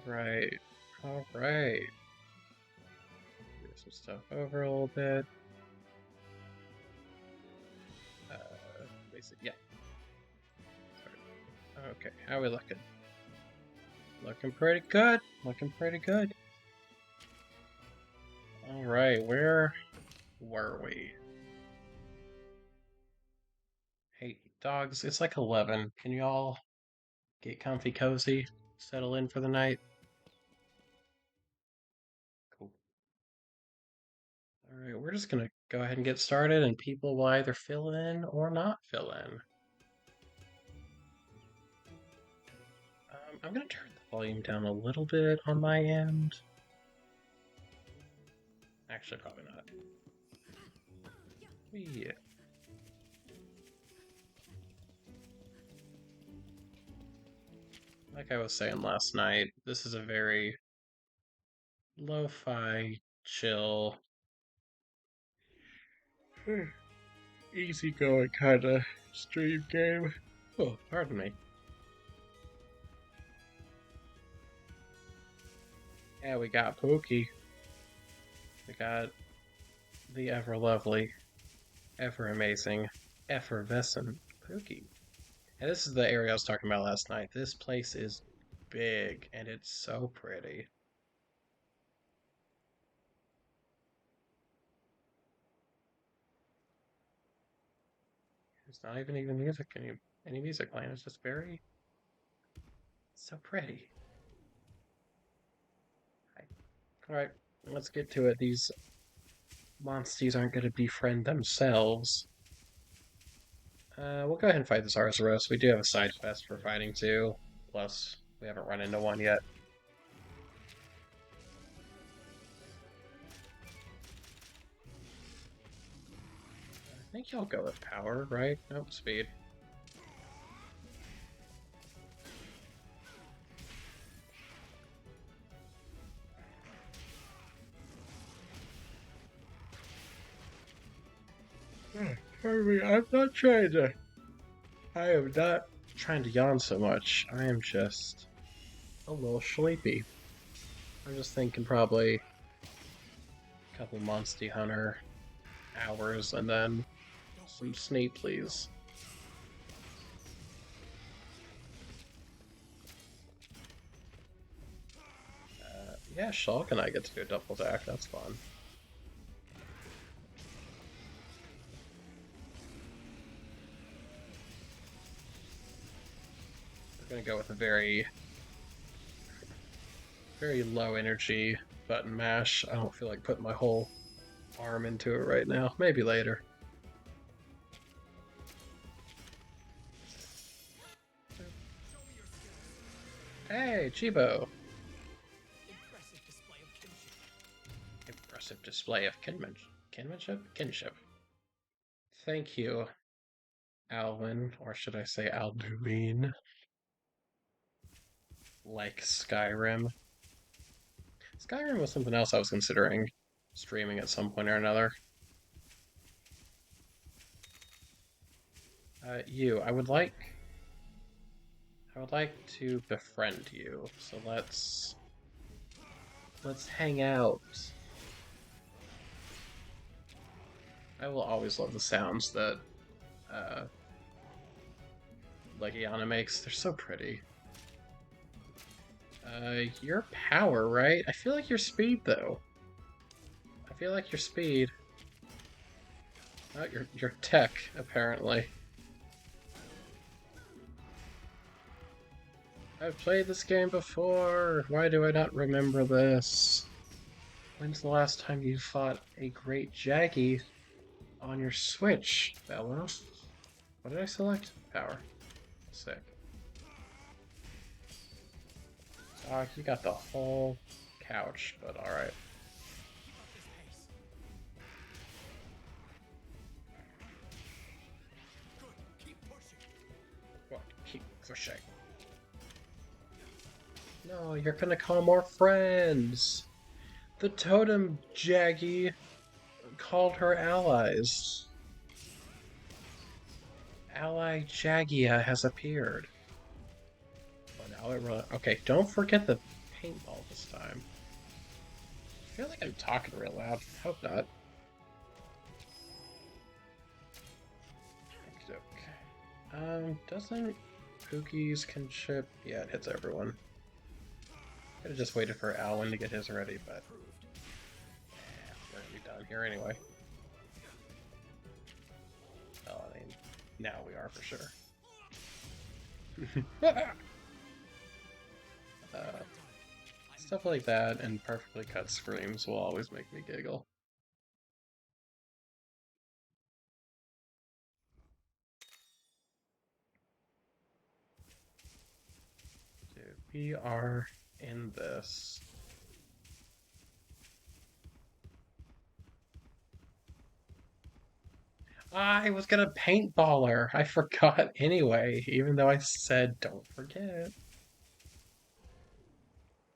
Alright. Alright. Move some stuff over a little bit. Basic, yeah. Sorry. Okay, how are we looking? Looking pretty good. Looking pretty good. Alright, where were we? Hey, dogs, it's like 11. Can you all get comfy cozy? Settle in for the night? Cool. Alright, we're just gonna go ahead and get started, and people will either fill in or not fill in. I'm gonna turn the volume down a little bit on my end. Actually, probably not. Yeah. Like I was saying last night, this is a very lo-fi, chill, easygoing kind of stream game. Oh, pardon me. Yeah, we got Pookie. We got the ever lovely, ever amazing, effervescent Pookie. And this is the area I was talking about last night. This place is big and it's so pretty. There's not even music, any music playing. It's just very so pretty. All right, let's get to it. These monsties aren't going to befriend themselves. We'll go ahead and fight this Arzuros. We do have a side quest for fighting too. Plus, we haven't run into one yet. I think you'll go with power, right? Nope, speed. Pardon me, I'm not trying to. I am not trying to yawn so much. I am just a little sleepy. I'm just thinking probably a couple Monstie Hunter hours and then some sleep, please. Yeah, Shulk and I get to do a double attack. That's fun. We're gonna go with a very low energy button mash. I don't feel like putting my whole arm into it right now. Maybe later. Hey, Chibo! Impressive display of kinship? Kinship. Thank you, Alvin, or should I say Alduin? Like Skyrim. Skyrim was something else I was considering streaming at some point or another. I would like to befriend you. So let's hang out. I will always love the sounds that uh like Iana makes. They're so pretty. Your power, right? I feel like your speed though. I feel like your speed. Oh, your tech, apparently. I've played this game before. Why do I not remember this? When's the last time you fought a great Jaggy on your Switch, Bella? What did I select? Power. Sick. You got the whole couch, but alright. Keep pushing. No, you're gonna call more friends. The totem Jaggy called her allies. Ally Jagia has appeared. Oh, now it really... Okay, don't forget the paintball this time. I feel like I'm talking real loud. Hope not. Doesn't Pookie's kinship? Yeah, it hits everyone. Could have just waited for Alwyn to get his ready, but we're gonna be done here anyway. Oh, I mean, now we are for sure. Stuff like that and perfectly cut screams will always make me giggle. Dude, we are in this. I was gonna paintball her. I forgot anyway, even though I said don't forget.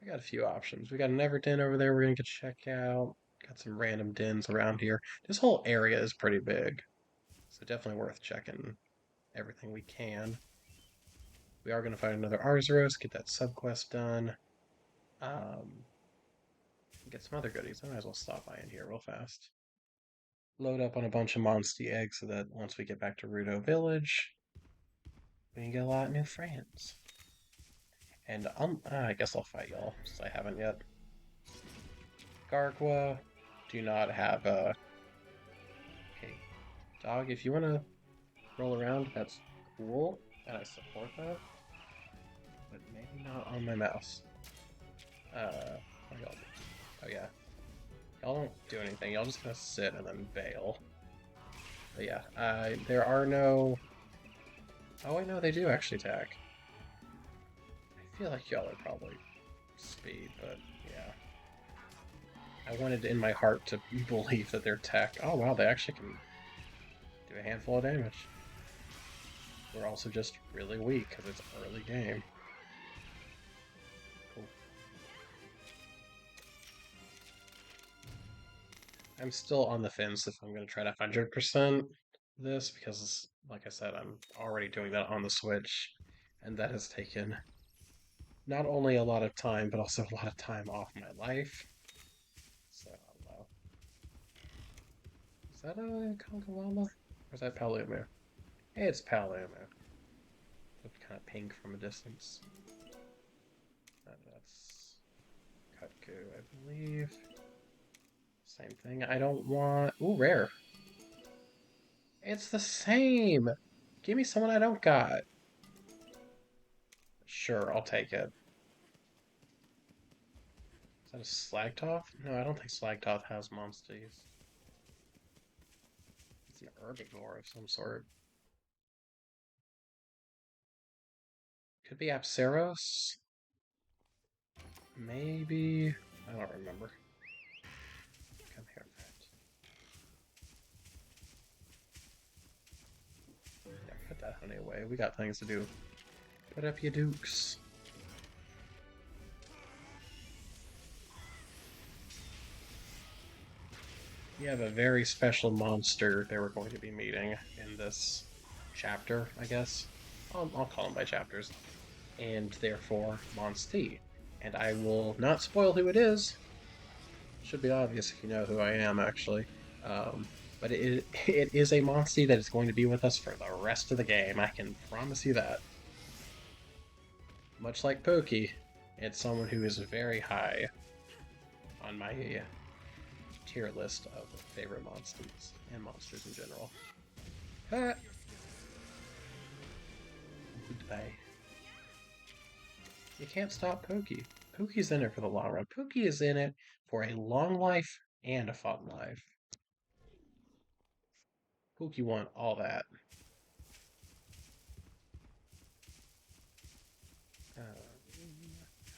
I got a few options. We got an Everton over there we're gonna go check out. Got some random dens around here. This whole area is pretty big, so definitely worth checking everything we can. We are gonna find another Arzuros, get that subquest done. Um, get some other goodies. I might as well stop by in here real fast. Load up on a bunch of monstie eggs so that once we get back to Rudo Village, we can get a lot of new friends. And I guess I'll fight y'all, since I haven't yet. Gargwa, do not have a... Okay, dog, if you want to roll around, that's cool, and I support that. But maybe not on my mouse. What y'all do? Oh yeah. Y'all don't do anything, y'all just kind of sit and then bail. But yeah, there are no... Oh, I know they do actually attack. I feel like y'all are probably speed, but yeah. I wanted in my heart to believe that they're tech. Oh wow, they actually can do a handful of damage. We're also just really weak because it's early game. Cool. I'm still on the fence if I'm going to try to 100% this because, like I said, I'm already doing that on the Switch, and that has taken not only a lot of time, but also a lot of time off my life. So, is that a Conkalama? Or is that Palumu? Hey, it's Palumu. Looked kind of pink from a distance. That's Kutku, I believe. Same thing. I don't want... Ooh, rare. It's the same! Give me someone I don't got. Sure, I'll take it. Is that a Slagtoth? No, I don't think Slagtoth has monsties. It's an herbivore of some sort. Could be Apsaros? Maybe... I don't remember. Come here, pet. Yeah, put that honey away. We got things to do. Put up your dukes. We have a very special monster that we're going to be meeting in this chapter, I guess. I'll call them by chapters. And therefore, monstie. And I will not spoil who it is. Should be obvious if you know who I am, actually. But it is a monstie that is going to be with us for the rest of the game. I can promise you that. Much like Pokey, it's someone who is very high on my tier list of favorite monsties and monsters in general. Ah. Goodbye. You can't stop Pokey. Pokey's in it for the long run. Pokey is in it for a long life and a fun life. Pokey want all that.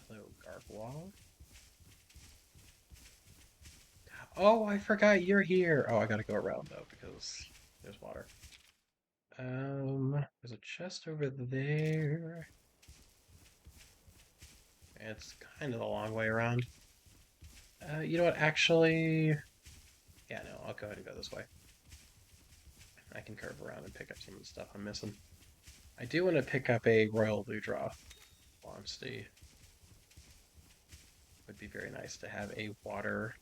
Hello, Gargoyle. Oh, I forgot you're here. Oh, I gotta go around though because there's water. There's a chest over there. It's kind of a long way around. You know what? Actually, yeah, no, I'll go ahead and go this way. I can curve around and pick up some of the stuff I'm missing. I do want to pick up a Royal Ludra monstie. Would be very nice to have a water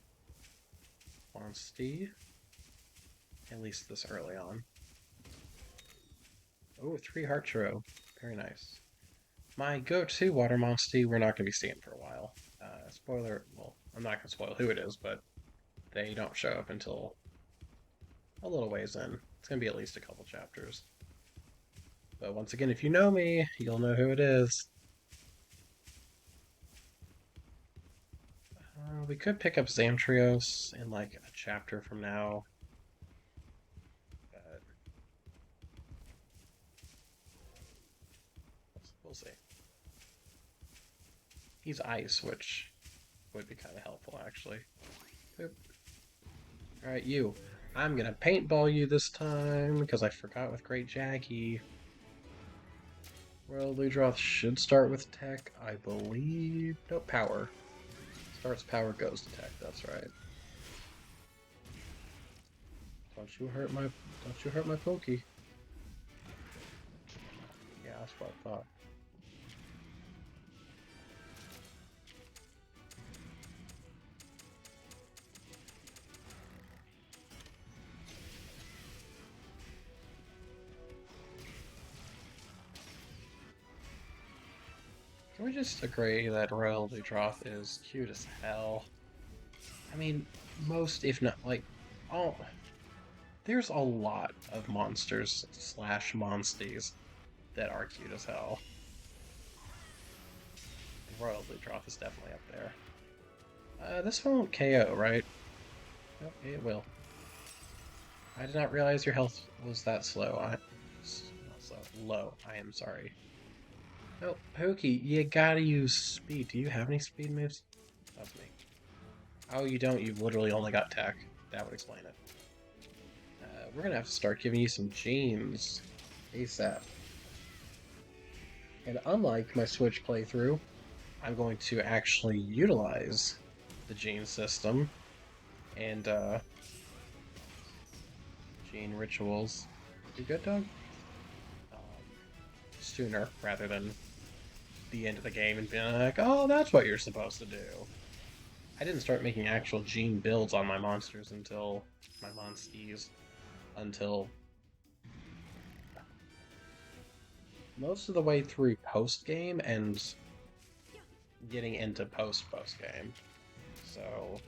monstie, at least this early on. Oh, 3 heart churro. Very nice. My go-to water monstie we're not going to be seeing for a while. Spoiler, well, I'm not going to spoil who it is, but they don't show up until a little ways in. It's going to be at least a couple chapters. But once again, if you know me, you'll know who it is. We could pick up Zamtrios in like a chapter from now. But we'll see. He's ice, which would be kind of helpful, actually. Boop. Alright, you. I'm gonna paintball you this time, because I forgot with Great Jackie. Well, Ludroth should start with tech, I believe. Nope, power. Starts power, goes to tech, that's right. Don't you hurt my pokey. Yeah, that's what I thought. Can we just agree that Royal Ludroth is cute as hell? I mean, most, if not, like, all... There's a lot of monsters slash monsties that are cute as hell. Royal Ludroth is definitely up there. This one won't KO, right? Nope, it will. I did not realize your health was that slow. Not slow. Low. I am sorry. Oh, Pokey, you gotta use speed. Do you have any speed moves? That's me. Oh, you don't. You've literally only got tech. That would explain it. We're gonna have to start giving you some genes ASAP. And unlike my Switch playthrough, I'm going to actually utilize the gene system and gene rituals. You good, Doug? Um, Sooner rather than the end of the game and being like, oh, that's what you're supposed to do. I didn't start making actual gene builds on my monsters until my monsties until most of the way through post game and getting into post game. So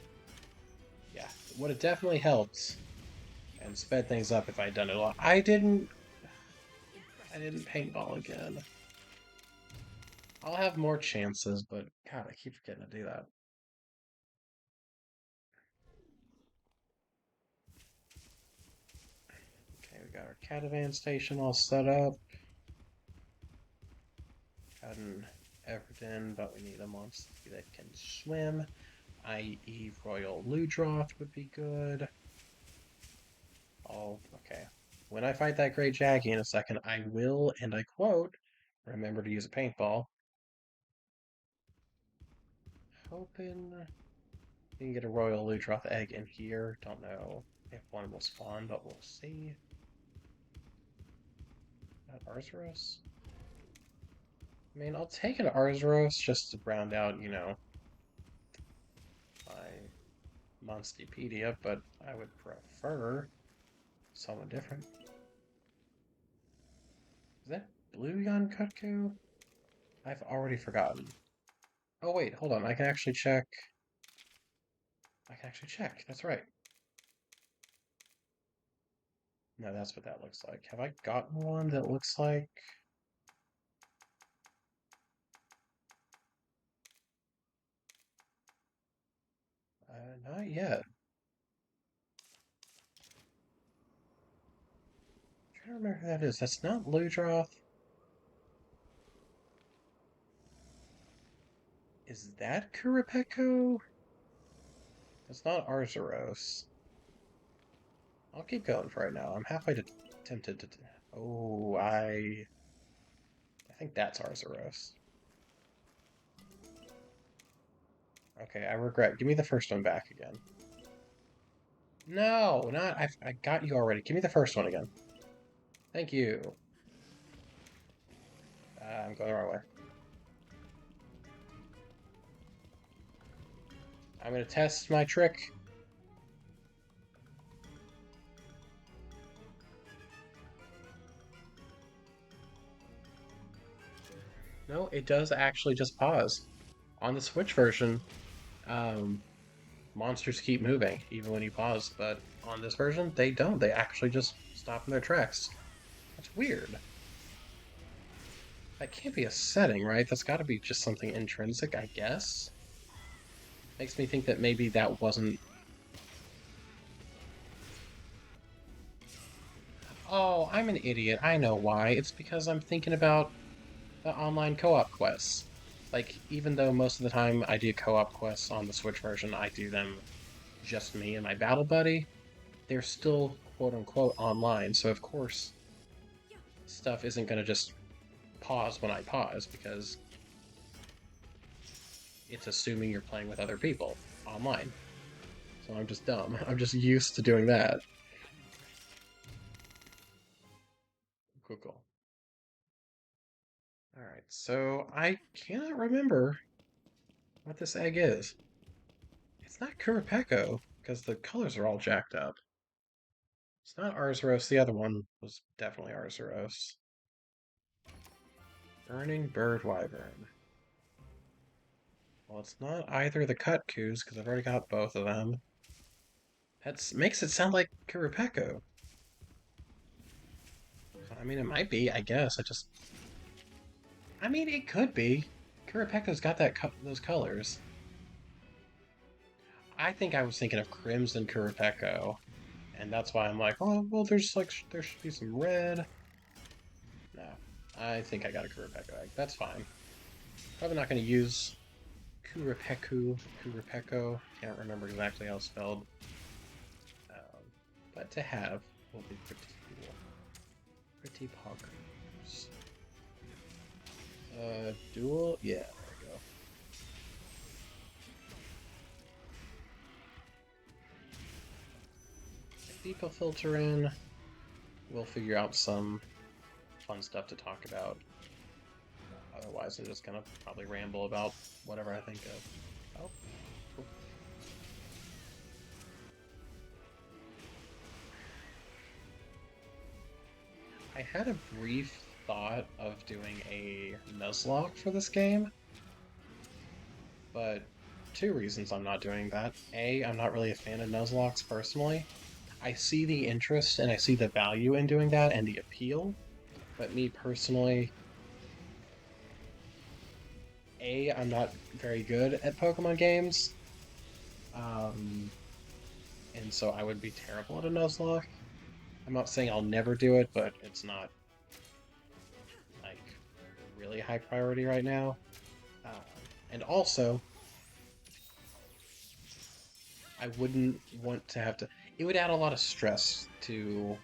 yeah, would have definitely helped and sped things up if I'd done it a lot. I didn't paintball again. I'll have more chances, but God, I keep forgetting to do that. Okay, we got our catavan station all set up. Got an Everton, but we need a monster that can swim, i.e. Royal Ludroth would be good. Oh, okay. When I fight that Great Jackie in a second, I will, and I quote, remember to use a paintball. Hoping we can get a Royal Ludroth egg in here. Don't know if one will spawn, but we'll see. That Arzuros? I mean, I'll take an Arzuros just to round out, my Monstepedia, but I would prefer someone different. Is that Blue Yon Cutco? I've already forgotten. Oh wait, hold on, I can actually check. That's right. No, that's what that looks like. Have I gotten one that looks like... not yet. I'm trying to remember who that is. That's not Ludroth. Is that Kurapeko? That's not Arzuros. I'll keep going for right now. I'm halfway tempted to... Oh, I think that's Arzuros. Okay, I regret. Give me the first one back again. No, not... I got you already. Give me the first one again. Thank you. I'm going the wrong way. I'm gonna test my trick. No, it does actually just pause. On the Switch version, um, monsters keep moving even when you pause, but on this version, they don't. They actually just stop in their tracks. That's weird. That can't be a setting, right? That's got to be just something intrinsic, I guess. Makes me think that maybe that wasn't. Oh, I'm an idiot. I know why. It's because I'm thinking about the online co-op quests. Like, even though most of the time I do co-op quests on the Switch version, I do them just me and my battle buddy. They're still quote unquote online, so of course stuff isn't going to just pause when I pause because it's assuming you're playing with other people online. So I'm just dumb. I'm just used to doing that. Cool, cool. Alright, so I cannot remember what this egg is. It's not Kurapeko, because the colors are all jacked up. It's not Arzuros. The other one was definitely Arzuros. Burning Bird Wyvern. Well, it's not either the Kutkus, because I've already got both of them. That makes it sound like Kurapeko. I mean, it might be, I guess. I mean, it could be. Kurapeko's got those colors. I think I was thinking of Crimson Kurapeko, and that's why I'm like, oh, well, there should be some red. No, I think I got a Kurapeko egg. That's fine. Probably not going to use Kurapeko. Can't remember exactly how it's spelled. Um, but to have will be pretty cool. Pretty poggers. Dual? Yeah, there we go. Depot filter in. We'll figure out some fun stuff to talk about. Otherwise, I'm just gonna probably ramble about whatever I think of. Oh, cool. I had a brief thought of doing a Nuzlocke for this game, but two reasons I'm not doing that. A, I'm not really a fan of Nuzlocks personally. I see the interest and I see the value in doing that and the appeal, but me personally, A, I'm not very good at Pokemon games, um, and so I would be terrible at a Nuzlocke. I'm not saying I'll never do it, but it's not like really high priority right now. Uh, and also, I wouldn't want to have to. It would add a lot of stress to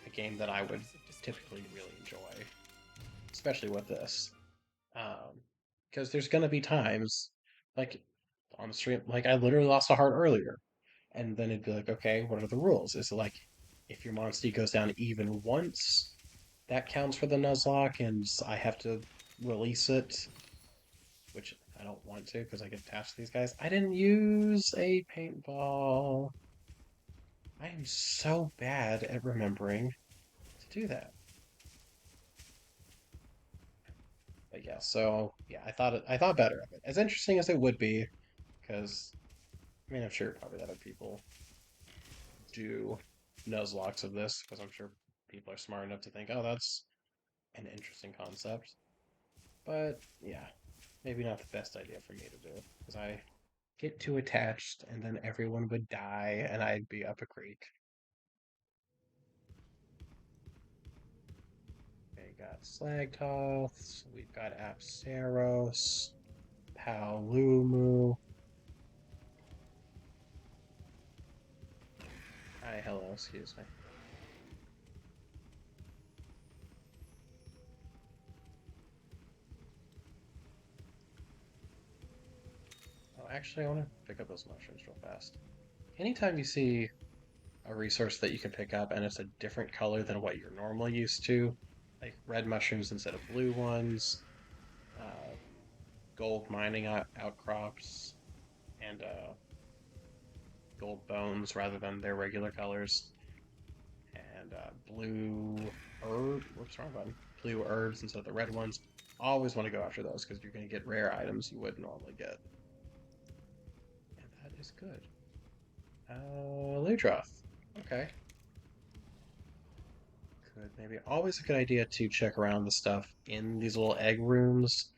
a game that I would typically really enjoy, especially with this. Because there's gonna be times, like on the stream, like I literally lost a heart earlier, and then it'd be like, okay, what are the rules? Is it like if your monstie goes down even once, that counts for the Nuzlocke, and I have to release it, which I don't want to because I get attached to these guys. I didn't use a paintball. I am so bad at remembering to do that. But yeah, so yeah, I thought better of it. As interesting as it would be, because I mean, I'm sure probably other people do Nuzlocks of this, because I'm sure people are smart enough to think, oh, that's an interesting concept. But yeah, maybe not the best idea for me to do, because I get too attached, and then everyone would die, and I'd be up a creek. Okay, got Slagtoths, we've got Apsaros, Palumu. Hi, hello, excuse me. Oh, actually, I want to pick up those mushrooms real fast. Anytime you see a resource that you can pick up and it's a different color than what you're normally used to, like red mushrooms instead of blue ones, uh, gold mining outcrops, and gold bones rather than their regular colors. And blue herb. Whoops, wrong button. Blue herbs instead of the red ones. Always want to go after those because you're going to get rare items you wouldn't normally get. And that is good. Ludroth. Okay. Good, maybe. Always a good idea to check around the stuff in these little egg rooms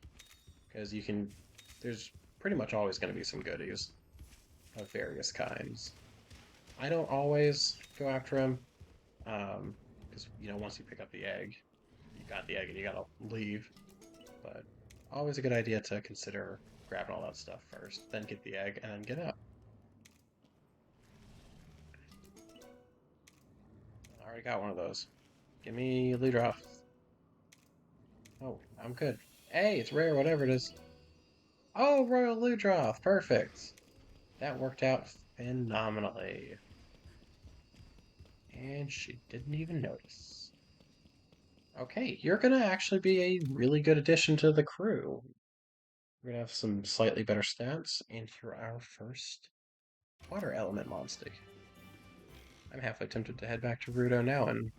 because you can. There's pretty much always going to be some goodies of various kinds. I don't always go after them because once you pick up the egg, you got the egg and you gotta leave. But always a good idea to consider grabbing all that stuff first, then get the egg, and then get out. I already got one of those. Give me a leader off. Oh, I'm good. Hey, it's rare, whatever it is. Oh, Royal Ludroth, perfect. That worked out phenomenally. And she didn't even notice. Okay, you're gonna actually be a really good addition to the crew. We're gonna have some slightly better stats, and you're our first water element monstie. I'm halfway tempted to head back to Rudo now and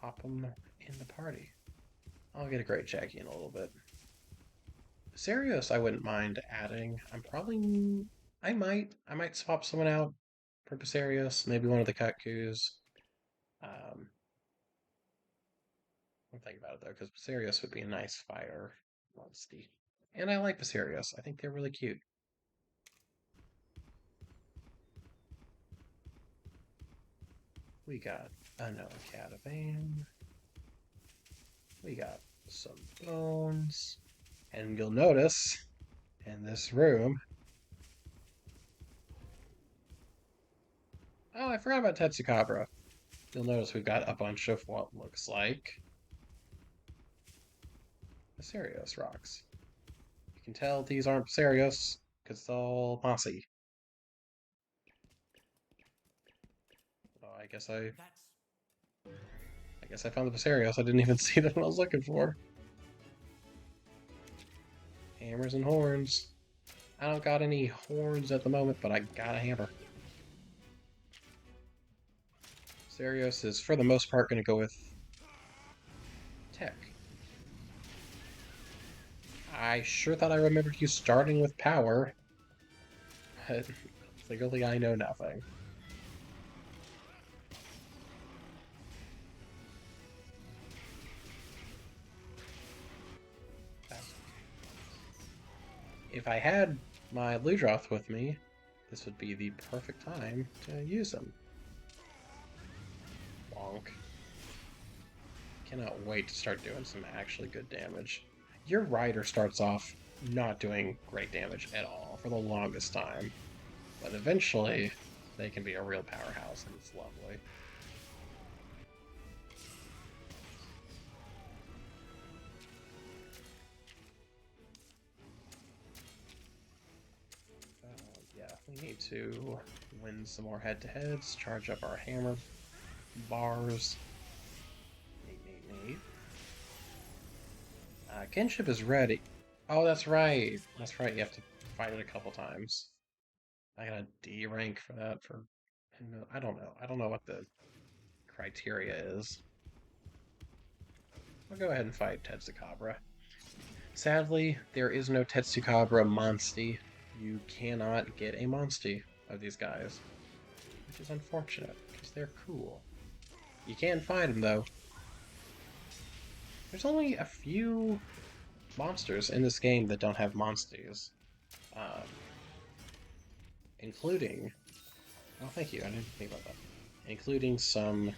pop him in the party. I'll get a great Jackie in a little bit. Serious, I wouldn't mind adding. I might swap someone out for Serious, maybe one of the Kutkus. I'm thinking about it though, because Serious would be a nice fighter, monstie. And I like Serious. I think they're really cute. We got another Catavan. We got some bones. And you'll notice in this room. Oh, I forgot about Tetsukabra. You'll notice we've got a bunch of what looks like Asterios rocks. You can tell these aren't Asterios because it's all mossy. Oh, I guess I found the Asterios. I didn't even see them I was looking for. Hammers and horns. I don't got any horns at the moment, but I got a hammer. Asterios is, for the most part, going to go with tech. I sure thought I remembered you starting with power, but clearly I know nothing. If I had my Ludroth with me, this would be the perfect time to use them. Bonk. Cannot wait to start doing some actually good damage. Your rider starts off not doing great damage at all for the longest time, but eventually they can be a real powerhouse and it's lovely. Yeah, we need to win some more head-to-heads, charge up our hammer bars. Neat. Kinship is ready. Oh, that's right. That's right. You have to fight it a couple times. I got a D rank for that. I don't know. I don't know what the criteria is. I'll go ahead and fight Tetsukabra. Sadly, there is no Tetsukabra monstie. You cannot get a monstie of these guys, which is unfortunate because they're cool. You can find them though. There's only a few monsters in this game that don't have monsties. Including... Oh, thank you, I didn't think about that. Including some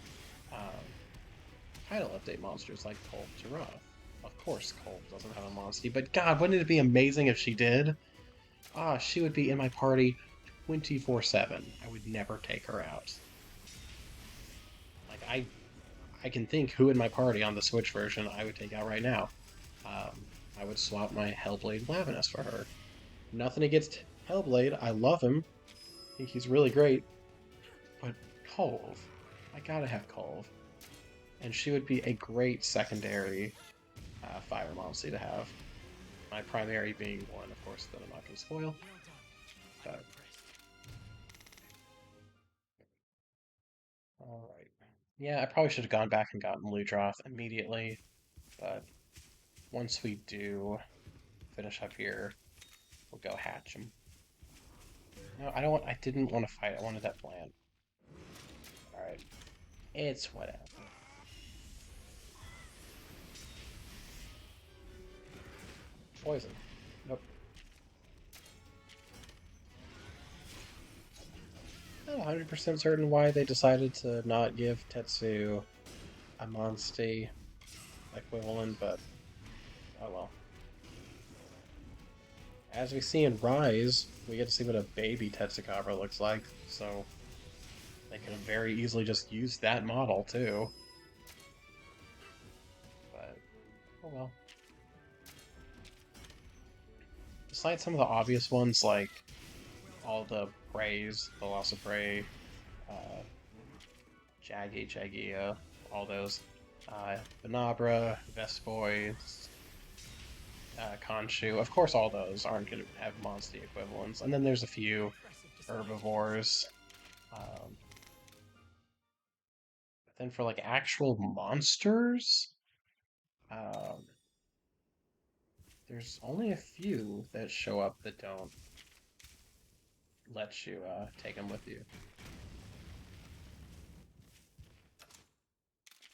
title update monsters like Cold Giraffe. Of course Cold doesn't have a monstie, but god, wouldn't it be amazing if she did? Ah, she would be in my party 24/7. I would never take her out. Like, I can think who in my party on the Switch version I would take out right now. I would swap my Hellblade Lavinus for her. Nothing against Hellblade, I love him. I think he's really great. But Colv, I gotta have Colv. And she would be a great secondary fire monstie to have. My primary being one, of course, that I'm not going to spoil. But Yeah, I probably should have gone back and gotten Ludroth immediately, but once we do finish up here, we'll go hatch him. No, I didn't want to fight. I wanted that plant. Alright. It's whatever. Poison. Nope. Not 100% certain why they decided to not give Tetsu a monstie equivalent, but oh well. As we see in Rise, we get to see what a baby Tetsukabra looks like, so they could have very easily just used that model too. But oh well. Besides some of the obvious ones like all the praise, the loss of prey, uh, Jagia, all those, Benabra, Vespoids, Khonshu. Of course, all those aren't going to have monstie equivalents. And then there's a few herbivores. But then for like actual monsters, um, there's only a few that show up that don't let you take them with you.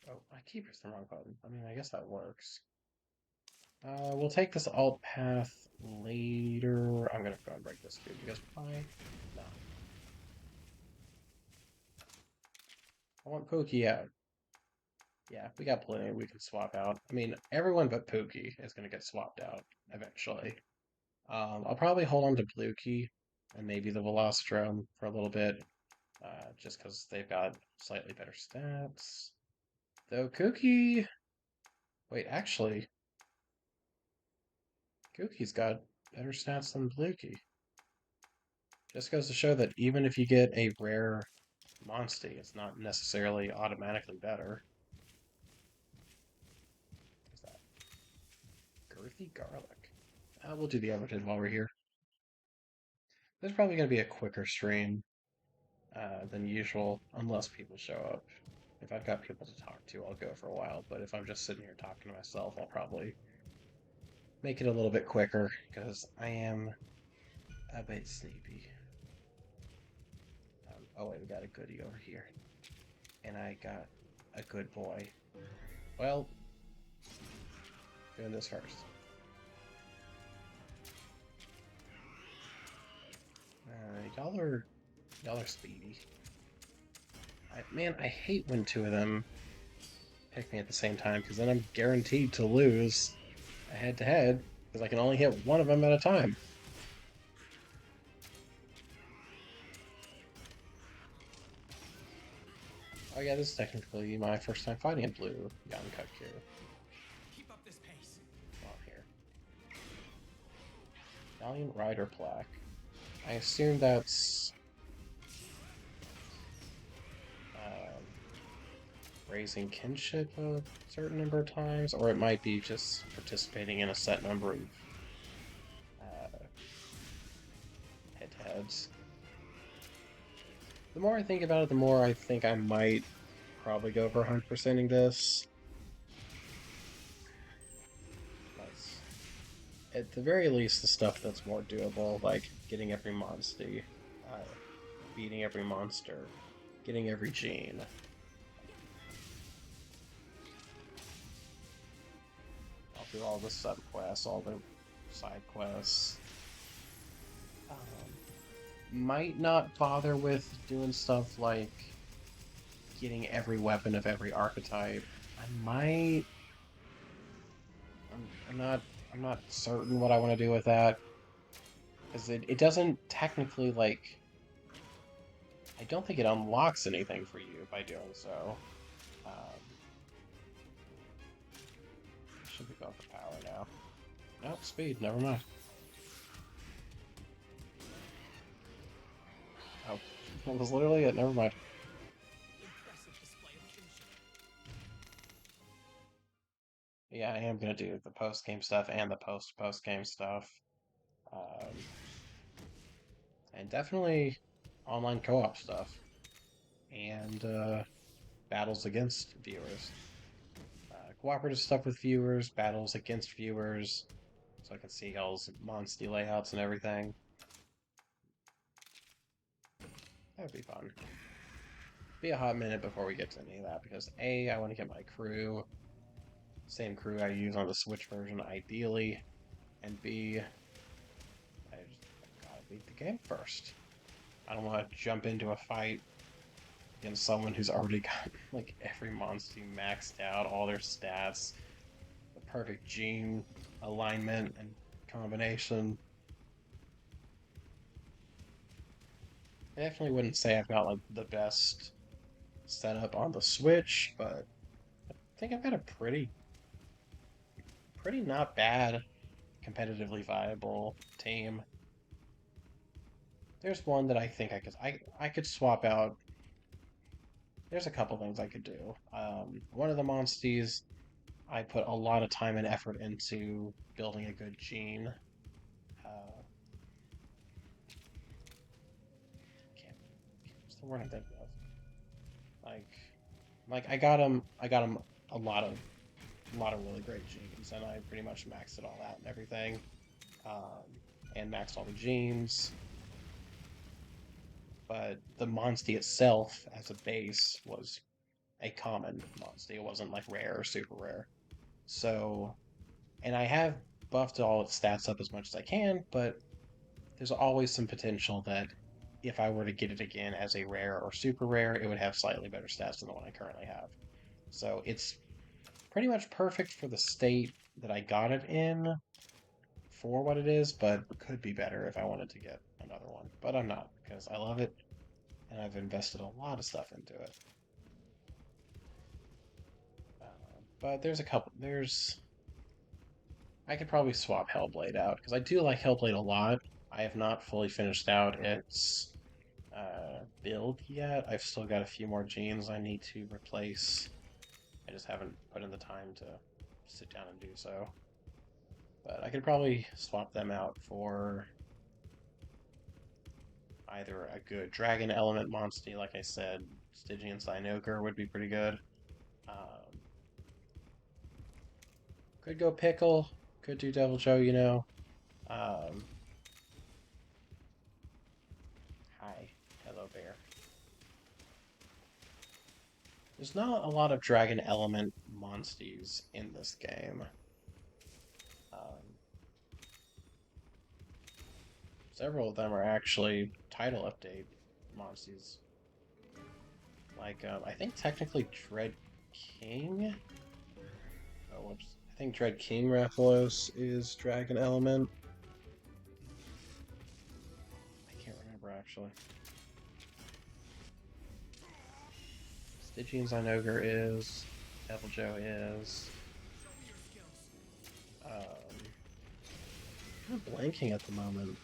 Oh, I keep pressing the wrong button. I mean, I guess that works. We'll take this alt path later. I'm gonna go and break this too because why? No. I want Pookie out. Yeah, we got plenty we can swap out. I mean, everyone but Pookie is gonna get swapped out eventually. I'll probably hold on to Blue Key and maybe the Velocitron for a little bit, just because they've got slightly better stats. Though Kookie, wait, actually, Kookie's got better stats than Blue Key. Just goes to show that even if you get a rare monstie, it's not necessarily automatically better. What's that? Girthy Garlic. We'll do the Everton while we're here. This is probably going to be a quicker stream than usual, unless people show up. If I've got people to talk to, I'll go for a while, but if I'm just sitting here talking to myself, I'll probably make it a little bit quicker, because I am a bit sleepy. Oh wait, we got a goodie over here. And I got a good boy. Well, doing this first. Y'all are speedy. Man, I hate when two of them pick me at the same time, because then I'm guaranteed to lose a head-to-head, because I can only hit one of them at a time. Oh yeah, this is technically my first time fighting a blue Yankaku. Keep up this pace. On here. Valiant Rider plaque. I assume that's raising kinship a certain number of times, or it might be just participating in a set number of head-to-heads. The more I think about it, the more I think I might probably go for 100%ing this. Nice. At the very least, the stuff that's more doable, like getting every monstie, uh, beating every monster, getting every gene. I'll do all the subquests, all the side quests. Might not bother with doing stuff like getting every weapon of every archetype. I might. I'm not. I'm not certain what I want to do with that, because it doesn't technically like. I don't think it unlocks anything for you by doing so. Should be going for power now. Nope, speed. Never mind. Oh, that was literally it. Never mind. Impressive display of kinship. Yeah, I am gonna do the post game stuff and the post game stuff, um, and definitely online co-op stuff, and battles against viewers. Cooperative stuff with viewers, battles against viewers, so I can see y'all's monstie layouts and everything. That would be fun. Be a hot minute before we get to any of that, because A, I want to get my crew, same crew I use on the Switch version ideally, and B, I just gotta beat the game first. I don't want to jump into a fight against someone who's already got like every monstie maxed out, all their stats, the perfect gene alignment and combination. I definitely wouldn't say I've got like the best setup on the Switch, but I think I've got a pretty not bad competitively viable team. There's one that I think I could swap out. There's a couple things I could do. One of the monsties I put a lot of time and effort into building a good gene. Can't, what's the word I'm thinking of? Like, like I got him a lot of really great genes, and I pretty much maxed it all out and everything, um, and maxed all the genes. But the monstie itself, as a base, was a common monstie. It wasn't like rare or super rare. So, and I have buffed all its stats up as much as I can, but there's always some potential that if I were to get it again as a rare or super rare, it would have slightly better stats than the one I currently have. So it's pretty much perfect for the state that I got it in for what it is, but could be better if I wanted to get another one. But I'm not, because I love it and I've invested a lot of stuff into it. But there's a couple. I could probably swap Hellblade out because I do like Hellblade a lot. I have not fully finished out its build yet. I've still got a few more genes I need to replace. I just haven't put in the time to sit down and do so. But I could probably swap them out for either a good dragon element monstie, like I said, Stygian Cyanoker would be pretty good. Um, could go Pickle, could do Devil Joe, you know. Um, hi, hello bear. There's not a lot of dragon element monsties in this game. Um, several of them are actually title update monsties. Like, I think technically Dread King. Oh, whoops. I think Dread King Rathalos is dragon element. I can't remember actually. Stygian Zynoger is. Devil Joe is. I'm blanking at the moment.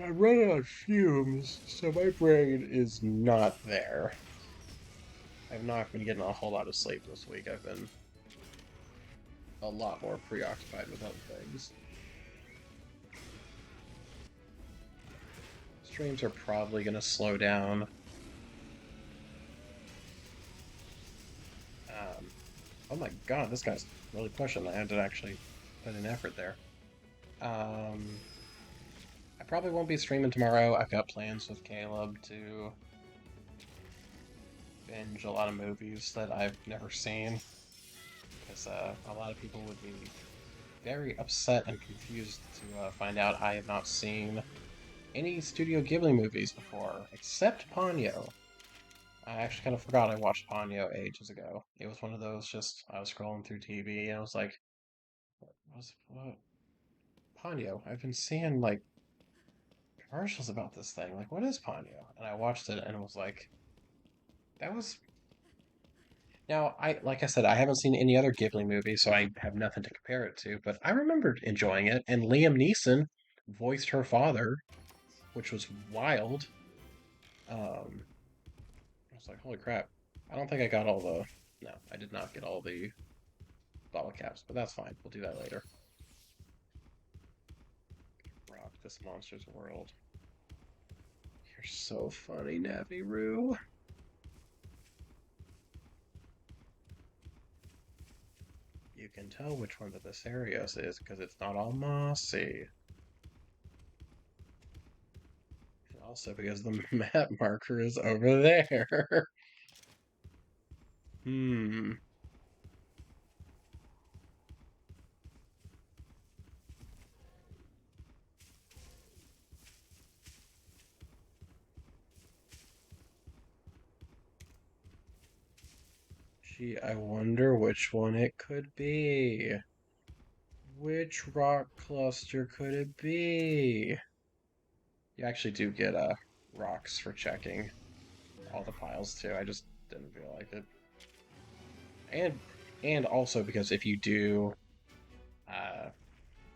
I'm running on fumes, so my brain is not there. I've not been getting a whole lot of sleep this week. I've been a lot more preoccupied with other things. Streams are probably going to slow down. Oh my god, this guy's really pushing. I had to actually put an effort there. I probably won't be streaming tomorrow. I've got plans with Caleb to binge a lot of movies that I've never seen. Because a lot of people would be very upset and confused to find out I have not seen any Studio Ghibli movies before, except Ponyo. I actually kind of forgot I watched Ponyo ages ago. It was one of those just, I was scrolling through TV and I was like, what? Ponyo? I've been seeing like commercials about this thing. Like, what is Ponyo? And I watched it and was like, that was. Now, like I said, I haven't seen any other Ghibli movie, so I have nothing to compare it to. But I remembered enjoying it, and Liam Neeson voiced her father, which was wild. I was like, holy crap! I don't think I got all the. No, I did not get all the bottle caps, but that's fine. We'll do that later. Rock this monster's world. You're so funny, Naviru. You can tell which one the Viserios is because it's not all mossy. And also because the map marker is over there. Hmm. Gee, I wonder which one it could be. Which rock cluster could it be? You actually do get rocks for checking all the piles too. I just didn't feel like it. And also because if you do uh,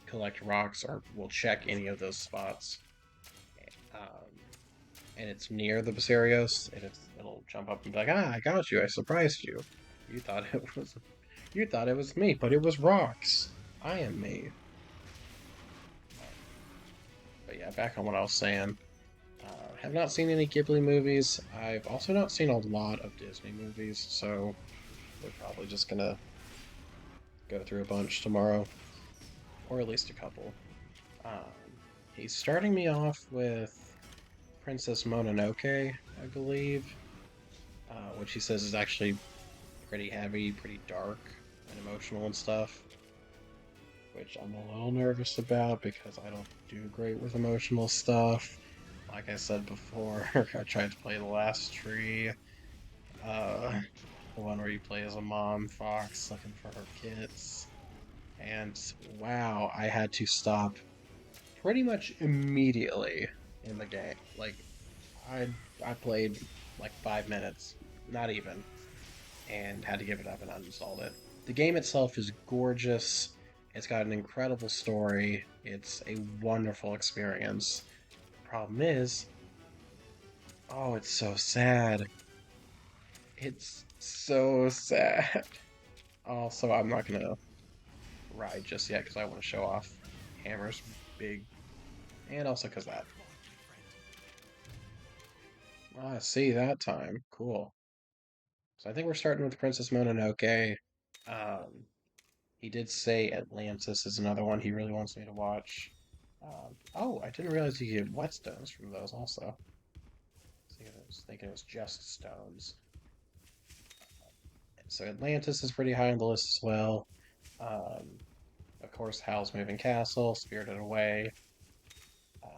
collect rocks or will check any of those spots, um, and it's near the Basarios, it'll jump up and be like, "Ah, I got you! I surprised you. You thought it was me, but it was rocks. I am me." But yeah, back on what I was saying. Have not seen any Ghibli movies. I've also not seen a lot of Disney movies, so we're probably just gonna go through a bunch tomorrow, or at least a couple. Um, he's starting me off with Princess Mononoke, I believe, which he says is actually pretty heavy, pretty dark, and emotional and stuff. Which I'm a little nervous about because I don't do great with emotional stuff. Like I said before, I tried to play The Last Tree, uh, the one where you play as a mom fox looking for her kids. And wow, I had to stop pretty much immediately in the game. Like I I played like 5 minutes, not even, and had to give it up and uninstalled it. The game itself is gorgeous. It's got an incredible story. It's a wonderful experience. Problem is, oh, it's so sad. It's so sad. Also, I'm not gonna ride just yet because I want to show off Hammer's big, and also because that. Ah, see that time. Cool. So I think we're starting with Princess Mononoke. Um, he did say Atlantis is another one he really wants me to watch. Oh, I didn't realize you get whetstones from those also. I was thinking it was just stones. So Atlantis is pretty high on the list as well. Um, of course, Howl's Moving Castle, Spirited Away. Uh,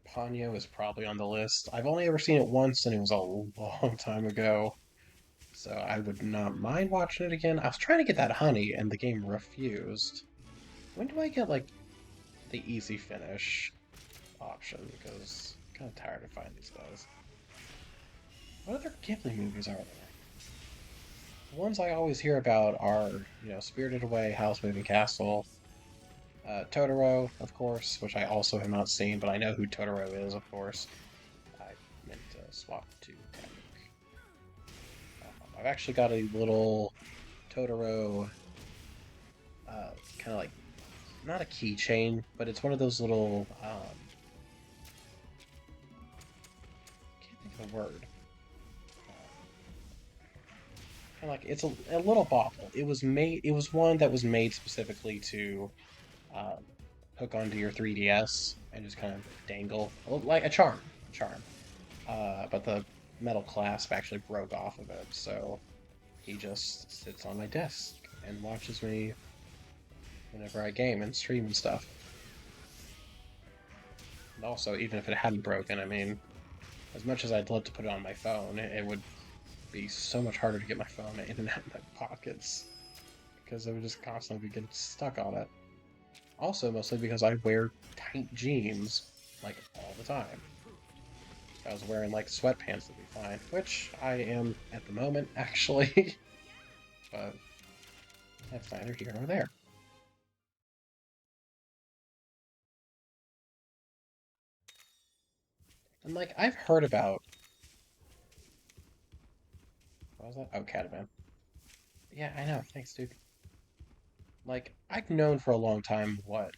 Ponyo is probably on the list. I've only ever seen it once, and it was a long time ago. So I would not mind watching it again. I was trying to get that honey, and the game refused. When do I get, like, the easy finish option? Because I'm kind of tired of finding these guys. What other Ghibli movies are there? The ones I always hear about are, Spirited Away, House Moving Castle, Totoro, of course, which I also have not seen, but I know who Totoro is, of course. I meant to swap to Tech. I've actually got a little Totoro, kind of like, not a keychain, but it's one of those little, can't think of the word. Kind of like, it's a little bauble. It was one that was made specifically to um, hook onto your 3DS and just kind of dangle, like a charm. But the metal clasp actually broke off of it, so he just sits on my desk and watches me whenever I game and stream and stuff. And also, even if it hadn't broken, I mean, as much as I'd love to put it on my phone, it would be so much harder to get my phone in and out of my pockets because I would just constantly be getting stuck on it. Also, mostly because I wear tight jeans like all the time. If I was wearing like sweatpants, it'd be fine, which I am at the moment, actually. But that's neither here nor there. And like, I've heard about. What was that? Oh, Catavan. Yeah, I know. Thanks, dude. Like, I've known for a long time what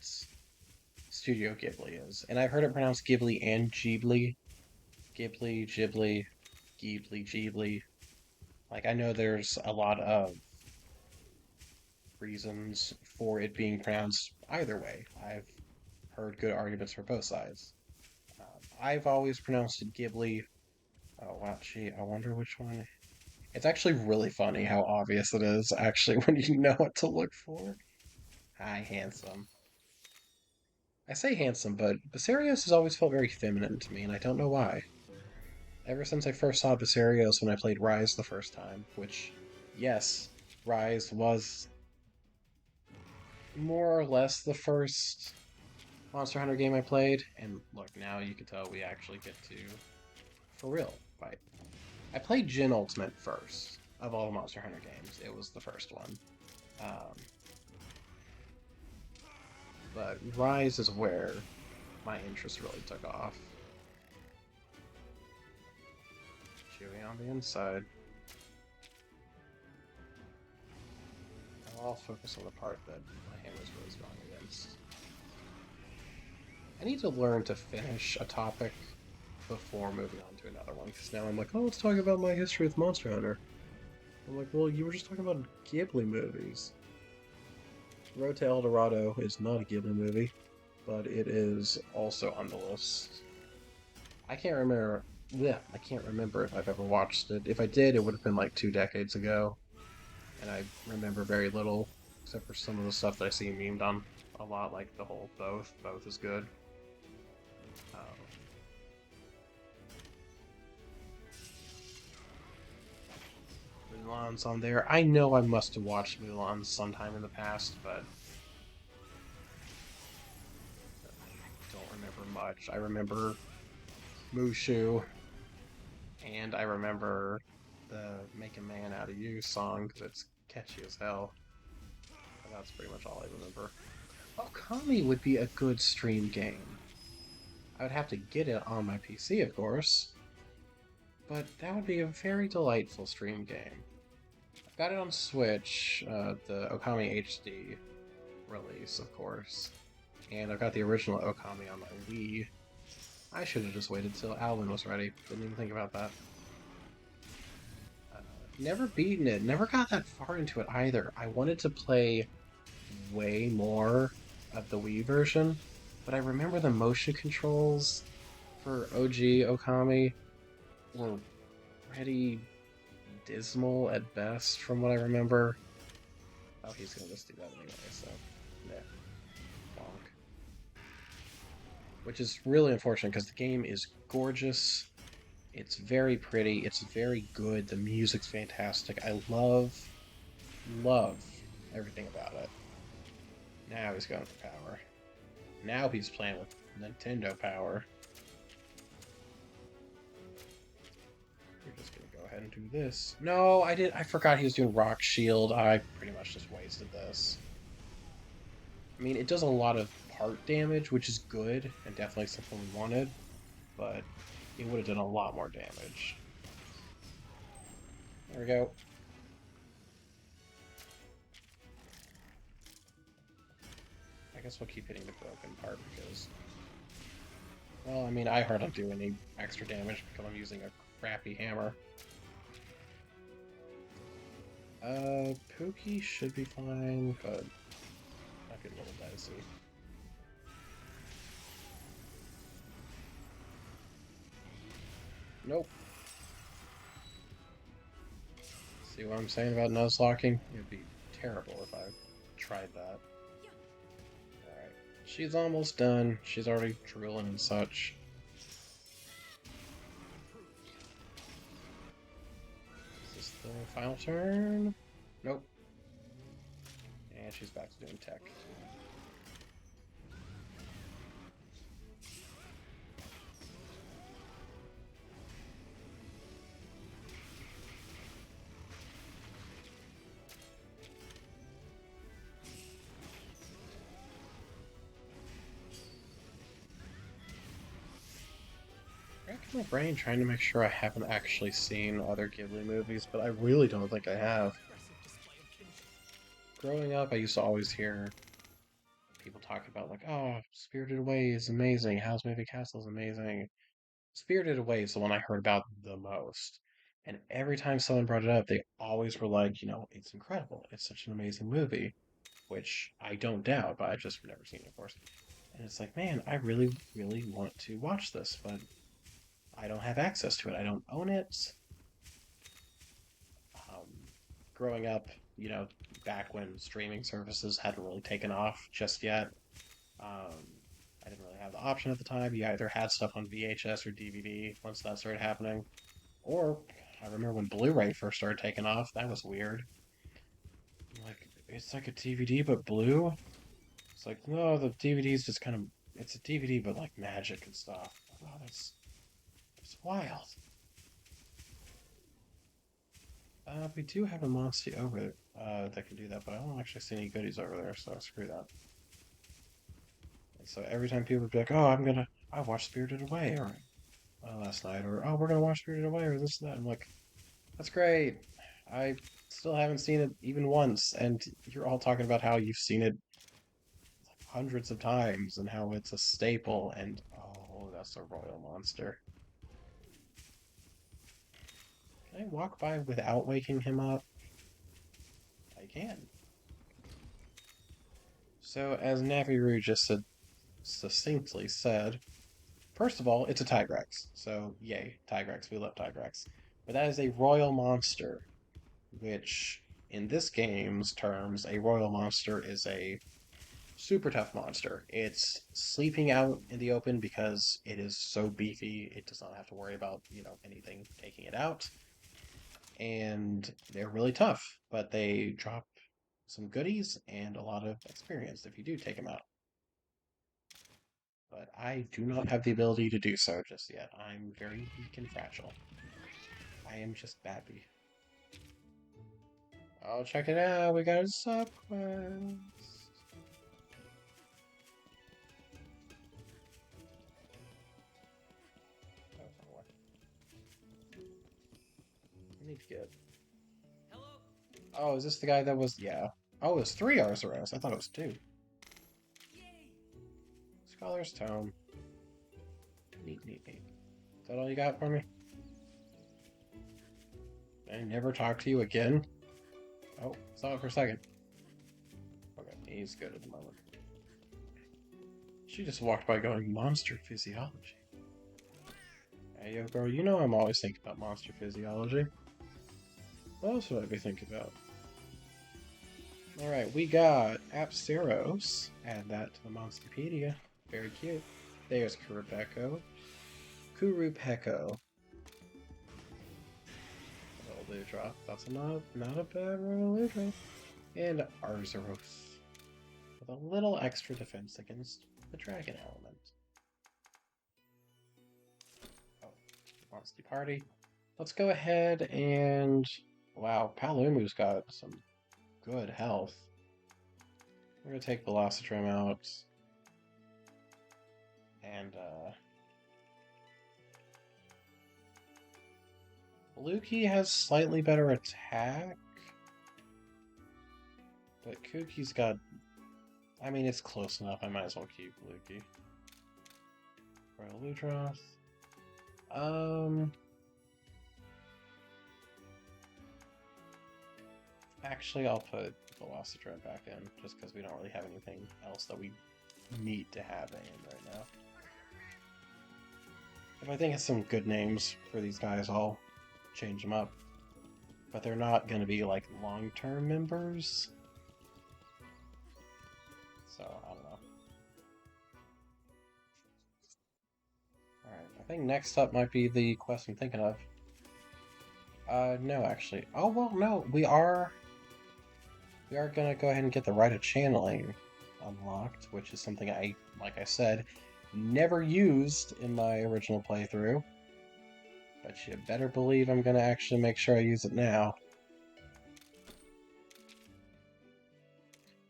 Studio Ghibli is. And I've heard it pronounced Ghibli and Ghibli. Ghibli, Ghibli, Ghibli, Ghibli. Like, I know there's a lot of reasons for it being pronounced either way. I've heard good arguments for both sides. I've always pronounced it Ghibli. Oh, wow, gee, I wonder which one. It's actually really funny how obvious it is, actually, when you know what to look for. Hi, handsome. I say handsome, but Basarios has always felt very feminine to me, and I don't know why. Ever since I first saw Basarios when I played Rise the first time, which, yes, Rise was more or less the first Monster Hunter game I played, and look, now you can tell we actually get to, for real, fight. I played Jin Ultimate first, of all the Monster Hunter games. It was the first one. Um, but Rise is where my interest really took off. Chewy on the inside. I'll focus on the part that my hammer's really strong against. I need to learn to finish a topic before moving on to another one, because now I'm like, oh, let's talk about my history with Monster Hunter. I'm like, well, you were just talking about Ghibli movies. Road to El Dorado is not a Ghibli movie, but it is also on the list. I can't remember. Yeah, I can't remember if I've ever watched it. If I did, it would have been like 2 decades ago, and I remember very little, except for some of the stuff that I see memed on a lot, like the whole both. Both is good. Mulan's on there. I know I must have watched Mulan sometime in the past, but I don't remember much. I remember Mushu, and I remember the Make a Man Out of You song, because it's catchy as hell. But that's pretty much all I remember. Okami would be a good stream game. I would have to get it on my PC, of course, but that would be a very delightful stream game. I've got it on Switch, the Okami HD release, of course, and I've got the original Okami on my Wii. I should have just waited till Alvin was ready. Didn't even think about that. Never beaten it. Never got that far into it either. I wanted to play way more of the Wii version, but I remember the motion controls for OG Okami were pretty dismal at best, from what I remember. Oh, he's gonna just do that anyway, so yeah. Bonk. Which is really unfortunate because the game is gorgeous. It's very pretty. It's very good. The music's fantastic. I love everything about it. Now he's going for power. Now he's playing with Nintendo power. We're just gonna go ahead and do this. No, I forgot he was doing Rock Shield. I pretty much just wasted this. I mean, it does a lot of part damage, which is good, and definitely something we wanted, but it would have done a lot more damage. There we go. I guess we'll keep hitting the broken part because, well, I mean, I hardly do any extra damage because I'm using a crappy hammer. Pookie should be fine, but might be a little dicey. Nope. See what I'm saying about nuzlocking? It would be terrible if I tried that. Alright. She's almost done. She's already drilling and such. Is this the final turn? Nope. And she's back to doing tech. Racking my brain trying to make sure I haven't actually seen other Ghibli movies, but I really don't think I have. Growing up, I used to always hear people talk about like, oh, Spirited Away is amazing, Howl's Moving Castle is amazing. Spirited Away is the one I heard about the most. And every time someone brought it up, they always were like, it's incredible. It's such an amazing movie, which I don't doubt, but I've just never seen it, of course. And it's like, man, I really, really want to watch this, but I don't have access to it. I don't own it. Um, Growing up, you know, back when streaming services hadn't really taken off just yet, um, I didn't really have the option at the time. You either had stuff on VHS or DVD once that started happening, or I remember when Blu-ray first started taking off. That was weird. Like it's like a DVD but blue. It's like no, the DVD's just kind of it's a DVD but like magic and stuff. Oh, that's wild. We do have a monstie over there that can do that, but I don't actually see any goodies over there, so screw that. And so every time people be like, "Oh, I watched Spirited Away," or last night, or "Oh, we're gonna watch Spirited Away," or this and that, I'm like, "That's great." I still haven't seen it even once, and you're all talking about how you've seen it hundreds of times and how it's a staple, and oh, that's a royal monster. Can I walk by without waking him up? I can. So, as Naviru just succinctly said, first of all, it's a Tigrex. So, yay, Tigrex. We love Tigrex. But that is a royal monster, which, in this game's terms, a royal monster is a super tough monster. It's sleeping out in the open because it is so beefy, it does not have to worry about, anything taking it out. And they're really tough, but they drop some goodies and a lot of experience if you do take them out. But I do not have the ability to do so just yet. I'm very weak and fragile. I am just Babby. Oh, check it out. We got a sub quest. I need to get. Hello? Oh, is this the guy that was? Yeah. Oh, it was 3 Arzuros. I thought it was 2. Yay! Scholar's Tome. Neat, neat, neat. Is that all you got for me? I never talk to you again? Oh, saw it for a second. Okay, he's good at the moment. She just walked by going, monster physiology. Hey, yo, girl, you know I'm always thinking about monster physiology. What else would I be thinking about? Alright, we got Apsaros. Add that to the Monsterpedia. Very cute. There's Kurupeko. Kurupeko. Royal Ludra. That's not a bad Royal Ludra. And Arzuros. With a little extra defense against the dragon element. Oh, Monstie Party. Let's go ahead and... Wow, Palumu's got some good health. We're gonna take Velocitrim out. And, Lukey has slightly better attack. But Kuki's got... I mean, it's close enough. I might as well keep Lukey. Royal Ludroth. Actually, I'll put Velocitrim back in, just because we don't really have anything else that we need to have in right now. If I think of some good names for these guys, I'll change them up. But they're not going to be, like, long-term members. So, I don't know. Alright, I think next up might be the quest I'm thinking of. No, actually. Oh, well, no, we are gonna go ahead and get the Rite of Channeling unlocked, which is something I, like I said, never used in my original playthrough. But you better believe I'm gonna actually make sure I use it now.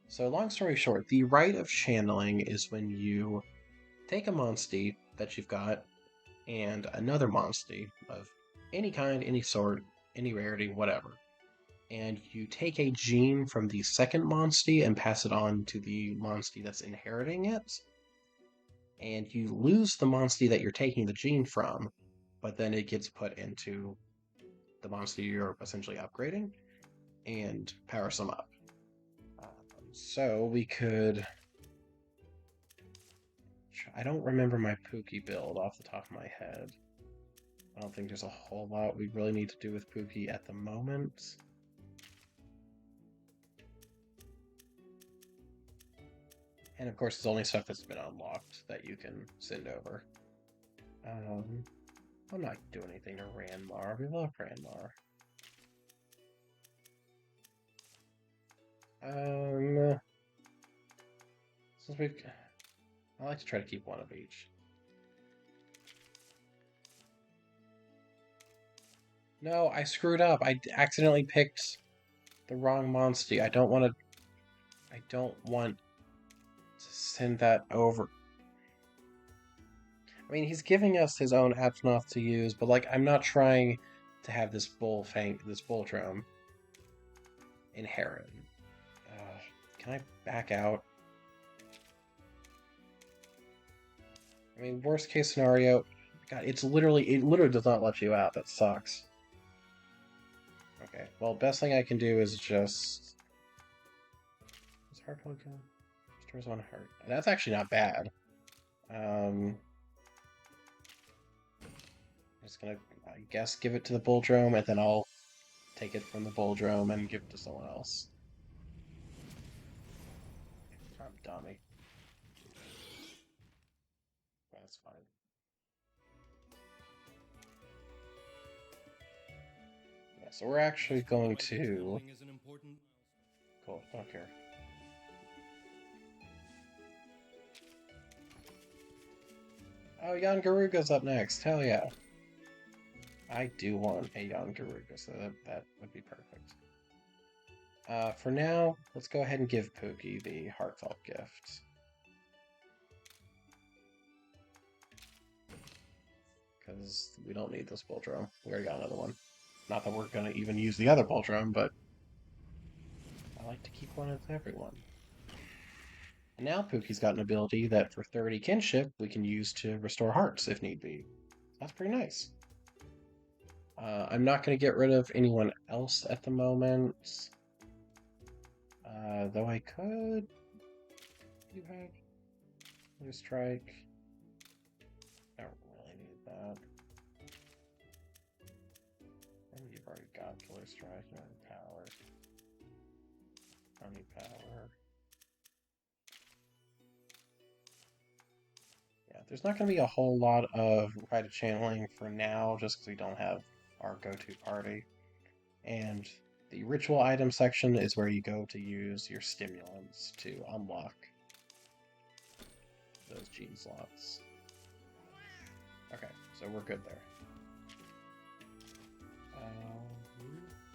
So long story short, the Rite of Channeling is when you take a monstie that you've got and another monstie of any kind, any sort, any rarity, whatever. and you take a gene from the second monstie and pass it on to the monstie that's inheriting it, and you lose the monstie that you're taking the gene from, but then it gets put into the monstie you're essentially upgrading and powers them up. So we could. I don't remember my Pookie build off the top of my head. I don't think there's a whole lot we really need to do with Pookie at the moment. And of course, it's only stuff that's been unlocked that you can send over. I'm not doing anything to Ranmar. We love Ranmar. Since we, I like to try to keep one of each. No, I screwed up. I accidentally picked the wrong monstie. I don't want to. I don't want to send that over. I mean, he's giving us his own Aptonoth to use, but like, I'm not trying to have this this Bulltrome inherit. Can I back out? I mean, worst case scenario, God, it literally does not let you out. That sucks. Okay, well, best thing I can do is just. Is Heart Pokemon? Restores one heart. That's actually not bad. I'm just gonna, I guess, give it to the Bulldrome, and then I'll take it from the Bulldrome and give it to someone else. I'm dummy. That's fine. Yeah, so we're actually going to. Cool, don't care. Oh, Yangaruga's up next. Hell yeah. I do want a Yangaruga, so that would be perfect. For now, let's go ahead and give Pookie the heartfelt gift. Because we don't need this Bulldrome. We already got another one. Not that we're going to even use the other Bulldrome, but I like to keep one of everyone. And now Pookie's got an ability that for 30 kinship, we can use to restore hearts if need be. That's pretty nice. I'm not going to get rid of anyone else at the moment. Though I could. You have Blue Strike. I don't really need that. And you've already got Blue Strike. You don't need power. I don't need power. Yeah, there's not going to be a whole lot of Rite of Channeling for now, just because we don't have our go-to party. And the ritual item section is where you go to use your stimulants to unlock those gene slots. Okay, so we're good there.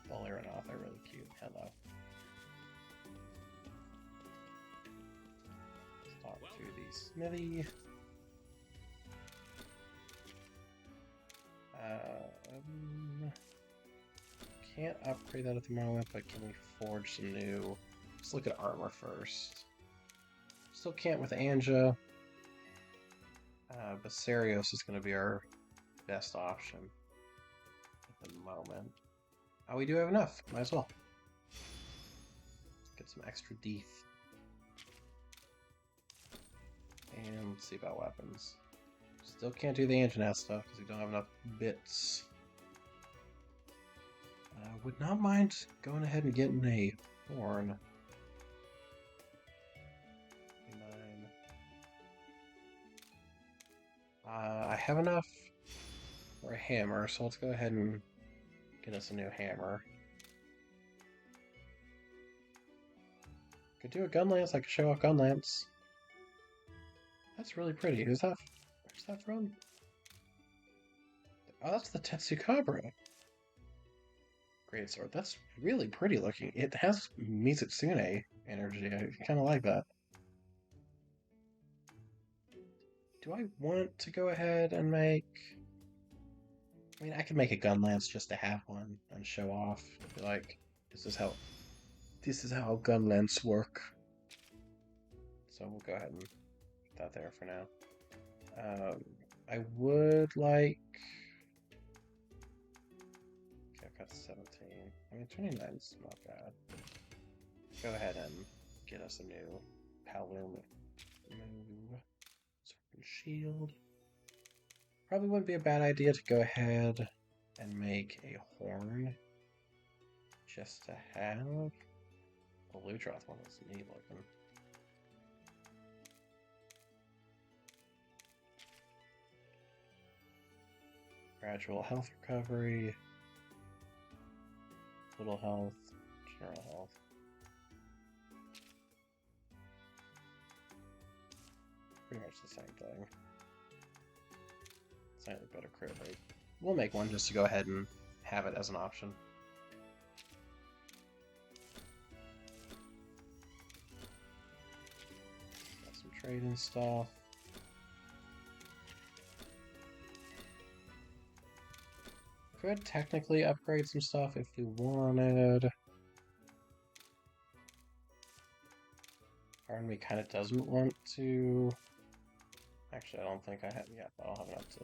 Valerianoth, they're really cute. Hello. Let's talk to the smithy. Can't upgrade that at the moment, but can we forge some new? Let's look at armor first. Still can't with Anja. But Sarios is going to be our best option at the moment. Oh, we do have enough. Might as well. Let's get some extra deeth. And let's see about weapons. Still can't do the Anjanath stuff because we don't have enough bits. Would not mind going ahead and getting a horn. 9. I have enough for a hammer, so let's go ahead and get us a new hammer. Could do a gun lance. I could show off gun lance. That's really pretty. Who's that? Where's that from? Oh, that's the Tetsukabra. Great sword. That's really pretty looking. It has Mizutsune energy. I kind of like that. Do I want to go ahead and make... I mean, I could make a gun lance just to have one and show off, if you like. This is how gunlance work. So we'll go ahead and put that there for now. I would like. Okay, I've got 17. I mean, 29 is not bad. Go ahead and get us a new Palum move. Sword shield. Probably wouldn't be a bad idea to go ahead and make a horn just to have. The Ludroth one is neat looking. Gradual health recovery, little health, general health. Pretty much the same thing. Slightly better crit rate. We'll make one just to go ahead and have it as an option. Got some trading stuff. Could technically upgrade some stuff if we wanted. Part of me kind of doesn't want to. Actually, I don't think I have. Yeah, I don't have enough to.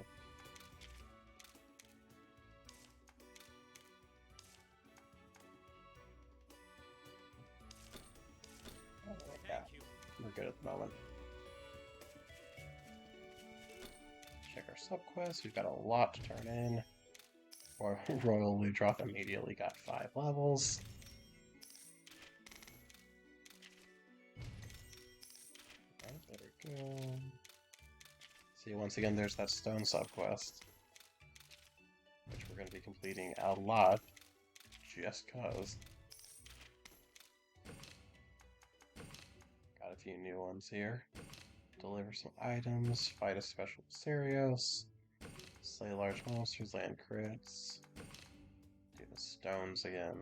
Yeah, we're good at the moment. Check our subquests. We've got a lot to turn in. Or Royal Ludroth immediately got 5 levels. Right, there we go. See, once again, there's that stone subquest, which we're going to be completing a lot, just cause. Got a few new ones here. Deliver some items, fight a special Serios, slay large monsters, land crits, do the stones again.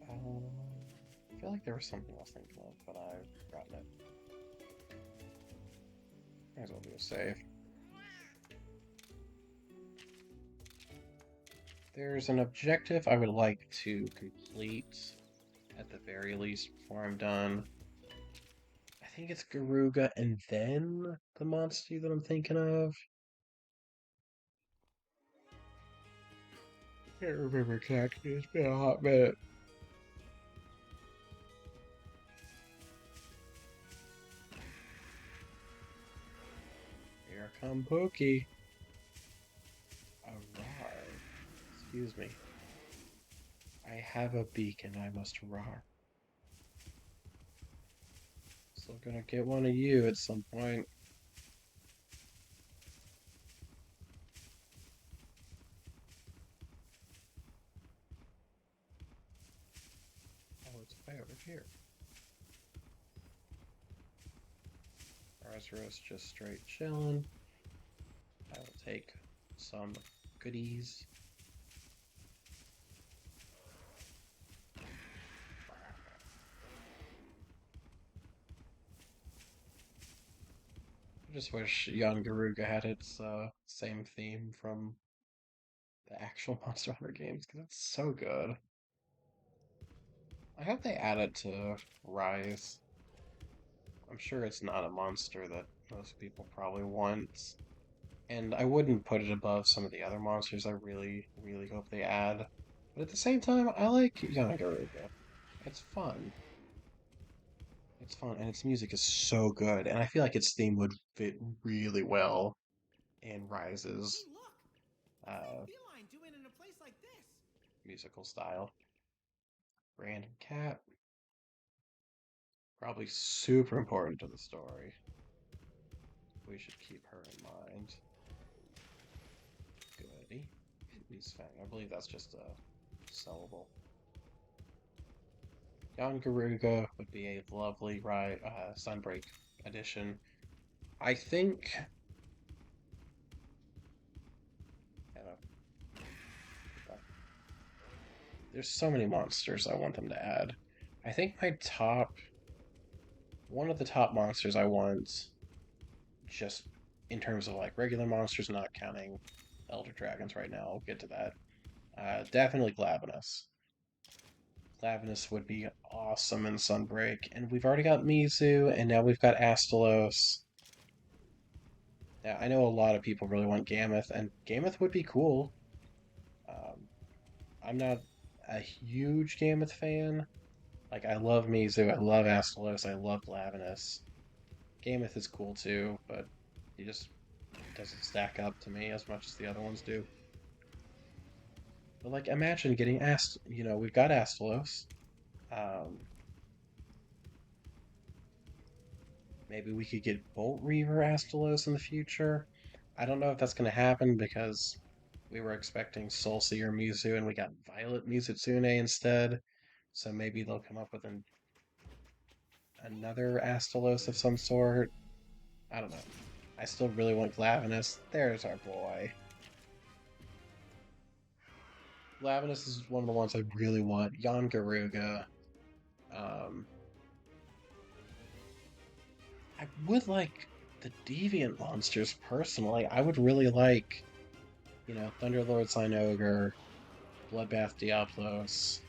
I feel like there was something I was thinking of, but I've forgotten it. Might as well do a save. There's an objective I would like to complete at the very least before I'm done. I think it's Garuga and then the monstie that I'm thinking of. Can't remember exactly. It's been a hot minute. Here come Pokey. Arar. Excuse me. I have a beak and I must roar. Still gonna get one of you at some point. Oh, it's way over here. Arzuros just straight chilling. I will take some goodies. I just wish Young Garuga had its same theme from the actual Monster Hunter games because it's so good. I hope they add it to Rise. I'm sure it's not a monster that most people probably want. And I wouldn't put it above some of the other monsters I really, really hope they add. But at the same time, I like Young Garuga. It's fun. It's fun, and its music is so good, and I feel like its theme would fit really well in Rise's Hey, look! uh, Feline doing in a place like this. musical style. Random cat, probably super important to the story. We should keep her in mind. Goody. He's Fang. I believe that's just a sellable. Young Garuga would be a lovely Sunbreak edition. I think. I don't know. There's so many monsters I want them to add. I think one of the top monsters I want, just in terms of like regular monsters, not counting Elder Dragons right now. I'll get to that. Definitely Glavenus. Glavenus would be awesome in Sunbreak. And we've already got Mizu, and now we've got Astalos. Now, I know a lot of people really want Gameth, and Gameth would be cool. Um, I'm not a huge Gameth fan. Like, I love Mizu, I love Astalos, I love Glavenus. Gameth is cool too, but he just doesn't stack up to me as much as the other ones do. But, like, imagine getting we've got Astalos. Um, Maybe we could get Bolt Reaver Astalos in the future. I don't know if that's going to happen because we were expecting Soul Seer Mizu and we got Violet Mizutsune instead. So maybe they'll come up with another Astalos of some sort. I don't know. I still really want Glavenus. There's our boy. Glavenus is one of the ones I really want. Yon Garuga. Um, I would like the Deviant monsters personally. I would really like, Thunderlord Cynogar, Bloodbath Diablos,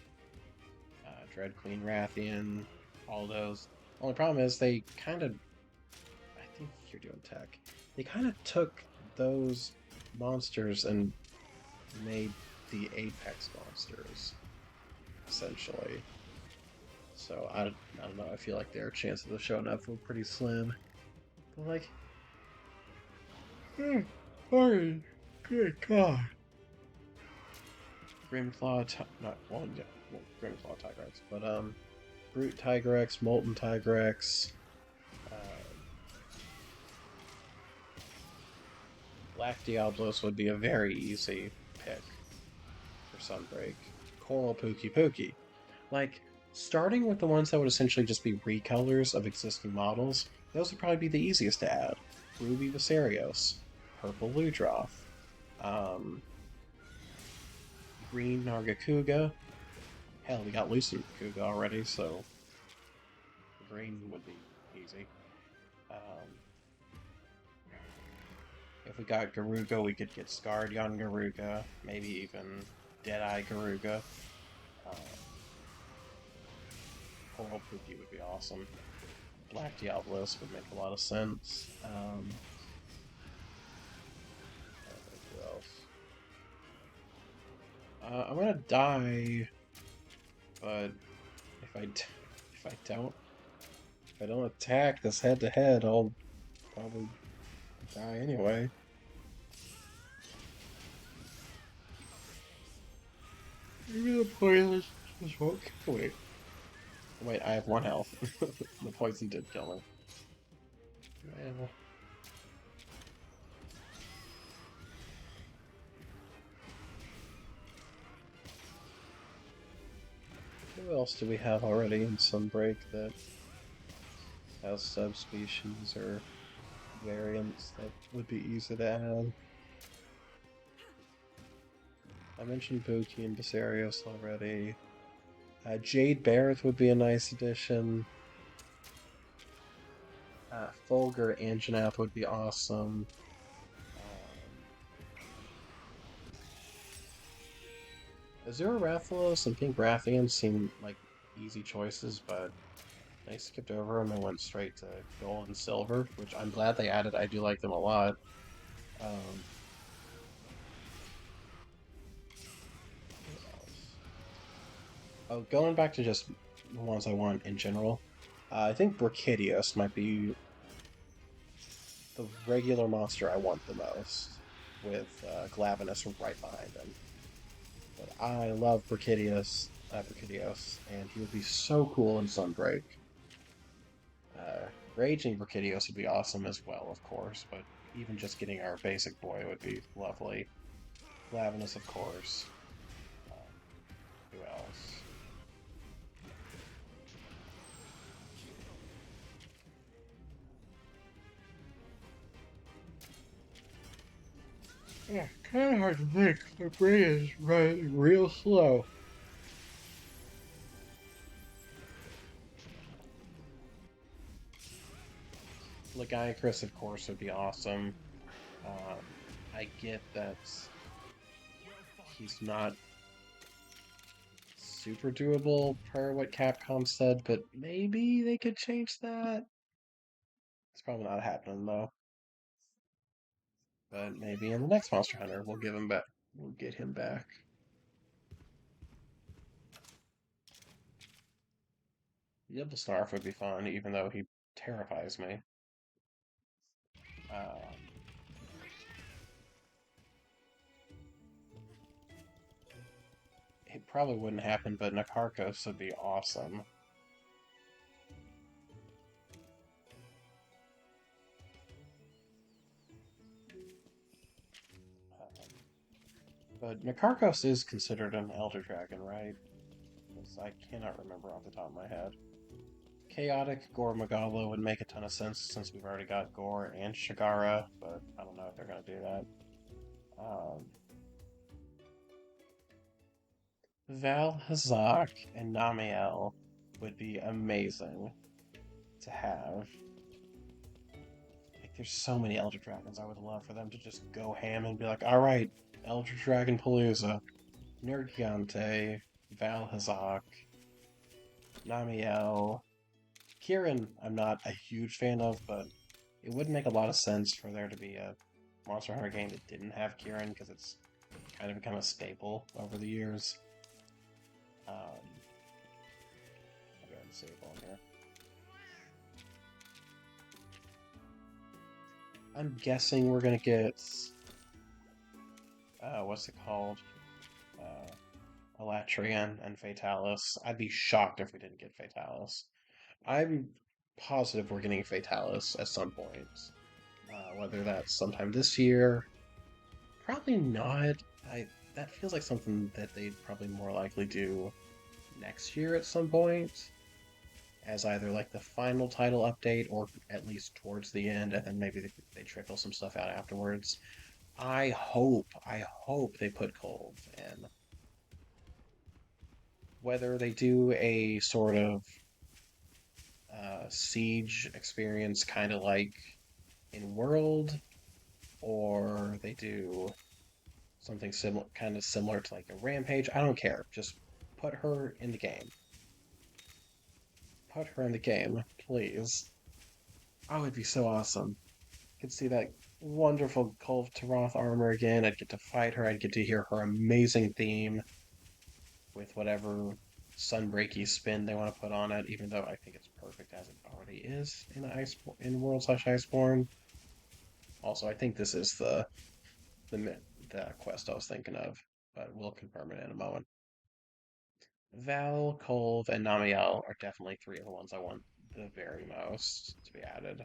Dread Queen Rathian, all those. Only problem is they kind of, I think you're doing tech. They kind of took those monsters and made the Apex monsters, essentially. So I don't know. I feel like their chances of showing up were pretty slim. But like, sorry, good God. Grimclaw, not well, yeah, well, Grimclaw Tigrex, but Brute Tigrex, Molten Tigrex, uh, Black Diablos would be a very easy pick for Sunbreak. Coral Pookie Pookie. Like, starting with the ones that would essentially just be recolors of existing models, those would probably be the easiest to add. Ruby Viserios, Purple Ludroth, um, Green Nargacuga. Hell, we got Lucent Kuga already, so green would be easy. Um, if we got Garuga, we could get Scarred Young Garuga, maybe even Deadeye Garuga. Um, Coral Pookie would be awesome. Black Diablos would make a lot of sense. I don't think who else. I'm gonna die, but if I d- if I don't attack this head to head, I'll probably die anyway. Maybe the poison just won't kill me. Wait, I have one health. The poison did kill me. Well, who else do we have already in Sunbreak that has subspecies or variants that would be easy to add? I mentioned Buki and Viserios already. Jade Barrett would be a nice addition. Fulgur Anjanath would be awesome. Azura Rathalos and Pink Rathian seem like easy choices, but they skipped over them and went straight to gold and silver, which I'm glad they added. I do like them a lot. Um, what else? Oh, going back to just the ones I want in general, I think Brachydios might be the regular monster I want the most, with Glavenus right behind him. But I love Brachydios, and he would be so cool in Sunbreak. Raging Brachydios would be awesome as well, of course, but even just getting our basic boy would be lovely. Glavenus, of course. Um, who else? Yeah, kind of hard to think. My brain is running real slow. Lagiacrus, of course, would be awesome. Um, I get that he's not super doable per what Capcom said, but maybe they could change that. It's probably not happening though. But maybe in the next Monster Hunter we'll give him back. We'll get him back. Snarf would be fun, even though he terrifies me. Um, it probably wouldn't happen, but Nakarkos would be awesome. But Nakarkos is considered an Elder Dragon, right? Because I cannot remember off the top of my head. Chaotic Gore Magala would make a ton of sense since we've already got Gore and Shigara, but I don't know if they're going to do that. Um, Val Hazak and Namiel would be amazing to have. Like, there's so many Elder Dragons I would love for them to just go ham and be like, alright, Elder Dragon Palooza, Nergiante, Val Hazak, Namiel. Kieran, I'm not a huge fan of, but it would make a lot of sense for there to be a Monster Hunter game that didn't have Kieran because it's kind of become a staple over the years. I'll go ahead and save on here. I'm guessing we're gonna get what's it called? Elatrian and Fatalis. I'd be shocked if we didn't get Fatalis. I'm positive we're getting Fatalis at some point. Whether that's sometime this year, probably not. That feels like something that they'd probably more likely do next year at some point, as either like the final title update or at least towards the end, and then maybe they trickle some stuff out afterwards. I hope they put Cold in. Whether they do a sort of siege experience, kind of like in World, or they do something similar, kind of similar to like a Rampage. I don't care. Just put her in the game. Put her in the game, please. Oh, it'd be so awesome. I could see that wonderful Kulve Taroth armor again. I'd get to fight her. I'd get to hear her amazing theme with whatever sunbreaky spin they want to put on it. Even though I think it's perfect as it already is in World / Iceborne. Also, I think this is the the quest I was thinking of, but we'll confirm it in a moment. Val, Kolv, and Namiel are definitely three of the ones I want the very most to be added.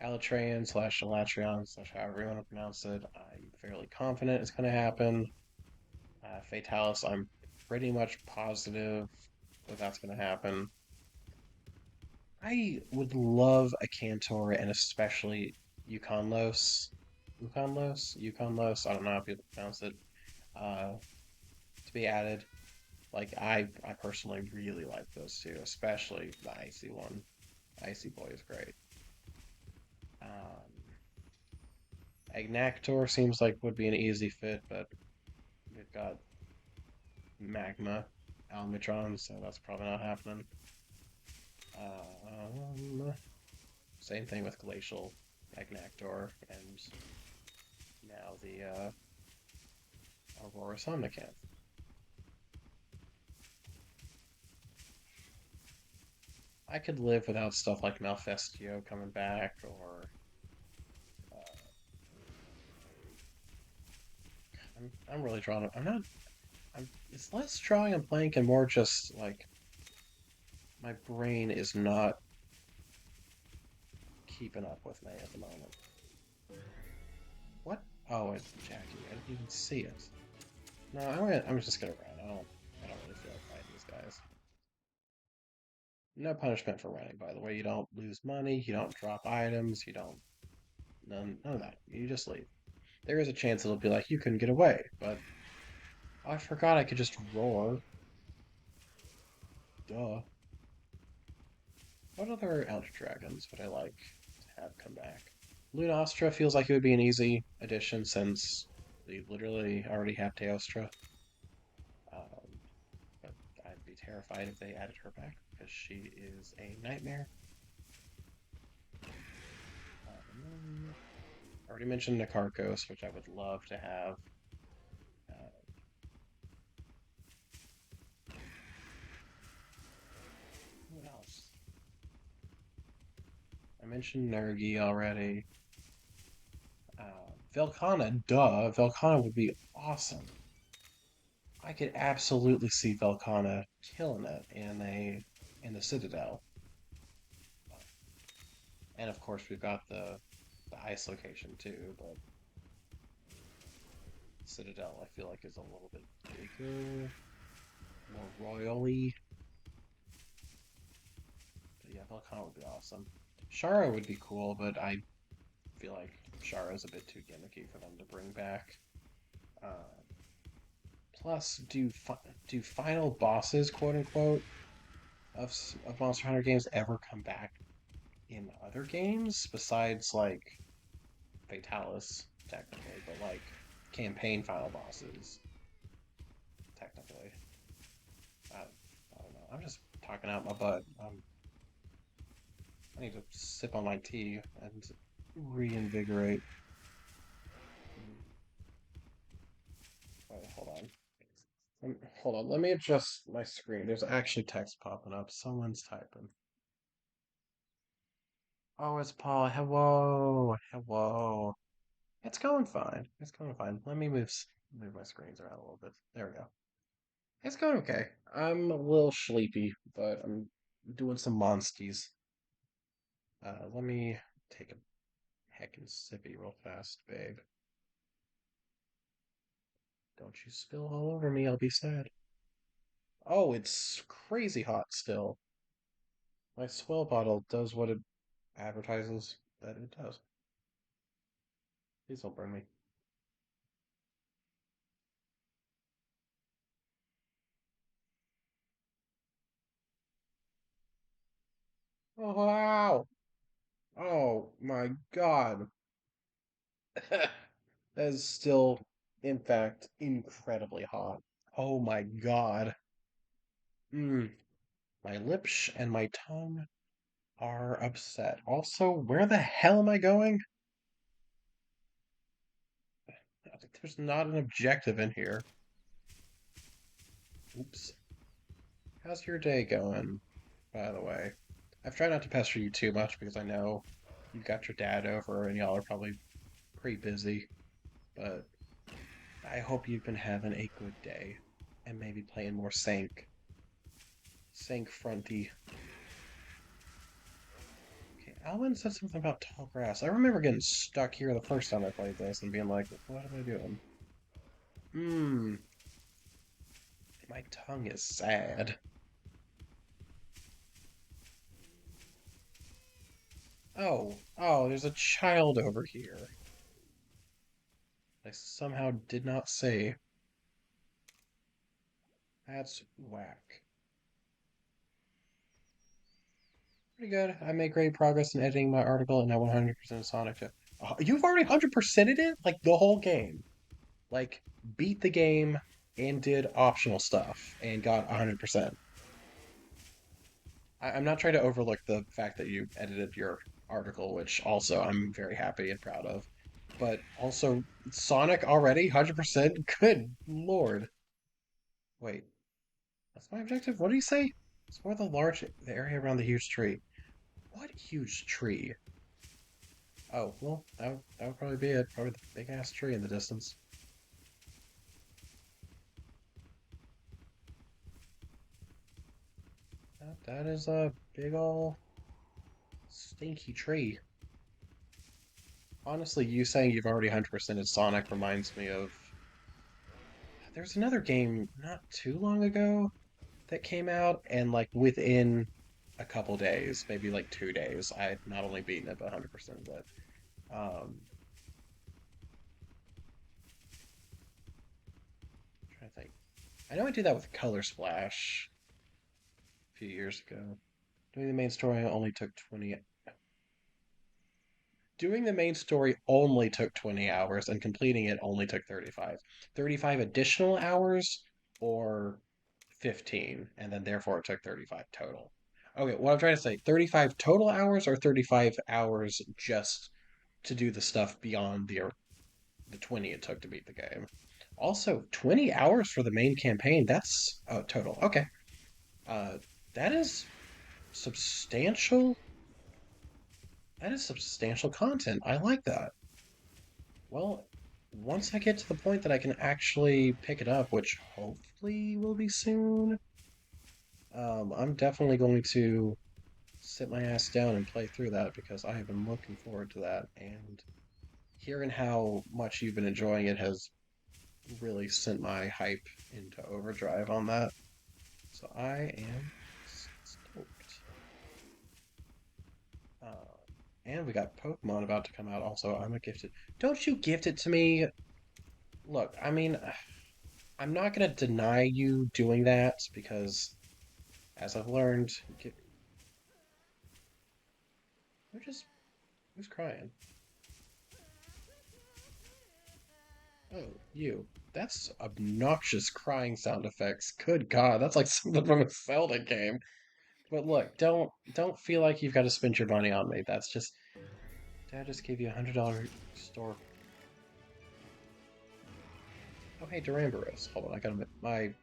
Alatrean / Alatrion / however you want to pronounce it, I'm fairly confident it's going to happen. Fatalis, I'm pretty much positive that that's going to happen. I would love a Cantor and especially Yukonlos. Yukonlos, I don't know how people pronounce it. Uh, to be added. Like I personally really like those two, especially the icy one. Icy boy is great. Agnactor seems like would be an easy fit, but we've got Magma Almatron, so that's probably not happening. Um, Same thing with Glacial Agnactor and now the Aurora Somnicanth. I could live without stuff like Malfestio coming back, or I'm really drawn. I'm not. It's less drawing and playing and more just like my brain is not keeping up with me at the moment. What? Oh, it's Jackie. I didn't even see it. No, I'm just gonna run. I don't really feel like fighting these guys. No punishment for running, by the way. You don't lose money. You don't drop items. You don't none of that. You just leave. There is a chance it'll be like you couldn't get away, but I forgot I could just roar. Duh. What other Elder Dragons would I like to have come back? Lunastra feels like it would be an easy addition since they literally already have Teostra. Um, but I'd be terrified if they added her back because she is a nightmare. I already mentioned Nakarkos, which I would love to have. Uh, what else? I mentioned Nergi already. Velkhana, duh. Velkhana would be awesome. I could absolutely see Velkhana killing it in the Citadel. And of course we've got the ice location too, but Citadel I feel like is a little bit bigger, more royally. But yeah, Velkhana would be awesome. Shara would be cool, but I feel like Shara is a bit too gimmicky for them to bring back. Uh, Plus, do final bosses, quote unquote, of Monster Hunter games ever come back in other games besides like Fatalis, technically, but like campaign final bosses, technically. I don't know. I'm just talking out my butt. I need to sip on my tea and reinvigorate. Wait, hold on. Hold on. Let me adjust my screen. There's actually text popping up. Someone's typing. Oh, it's Paul. Hello. Hello. It's going fine. It's going fine. Let me move my screens around a little bit. There we go. It's going okay. I'm a little sleepy, but I'm doing some monsties. Let me take a heckin' sippy real fast, babe. Don't you spill all over me, I'll be sad. Oh, it's crazy hot still. My swell bottle does what it advertises that it does. Please don't burn me. Oh, wow! Oh my god. That is still, in fact, incredibly hot. Oh my god. Mm, my lips and my tongue are upset. Also, where the hell am I going? There's not an objective in here. Oops. How's your day going, by the way? I've tried not to pester you too much because I know you've got your dad over and y'all are probably pretty busy, but I hope you've been having a good day and maybe playing more Sank Fronty. Okay, Alvin said something about tall grass. I remember getting stuck here the first time I played this and being like, what am I doing? Hmm, my tongue is sad. Oh, there's a child over here. I somehow did not say. That's whack. Pretty good. I made great progress in editing my article and now 100% Sonic. You've already 100%ed it? Like the whole game. Like, beat the game and did optional stuff and got 100%. I'm not trying to overlook the fact that you edited your article, which also I'm very happy and proud of. But also, Sonic already 100%? Good lord. Wait, that's my objective? What did he say? Explore the area around the huge tree. What huge tree? Oh, well, that would probably be it. Probably the big ass tree in the distance. That is a big ol' stinky tree. Honestly, you saying you've already 100%ed Sonic reminds me of. There's another game not too long ago that came out, and like within a couple days, maybe like 2 days, I had not only beaten it but 100% of it. I'm trying to think. I know I did that with Color Splash a few years ago. Doing the main story only took 20. Doing the main story only took 20 hours and completing it only took 35. 35 additional hours or 15, and then therefore it took 35 total. Okay, what I'm trying to say, 35 total hours or 35 hours just to do the stuff beyond the 20 it took to beat the game. Also, 20 hours for the main campaign, that's total. Okay. Uh that is substantial. That is substantial content. I like that. Well, once I get to the point that I can actually pick it up, which hopefully will be soon, I'm definitely going to sit my ass down and play through that because I have been looking forward to that. And hearing how much you've been enjoying it has really sent my hype into overdrive on that. So I am stoked. Uh, and we got Pokemon about to come out also. I'm a gifted. Don't you gift it to me? Look, I mean, I'm not going to deny you doing that because, as I've learned, who's crying? Oh, you. That's obnoxious crying sound effects. Good God, that's like something from a Zelda game. But look, don't feel like you've got to spend your money on me. That's just Dad just gave you $100 store. Oh hey, Duramboros. Hold on, I got my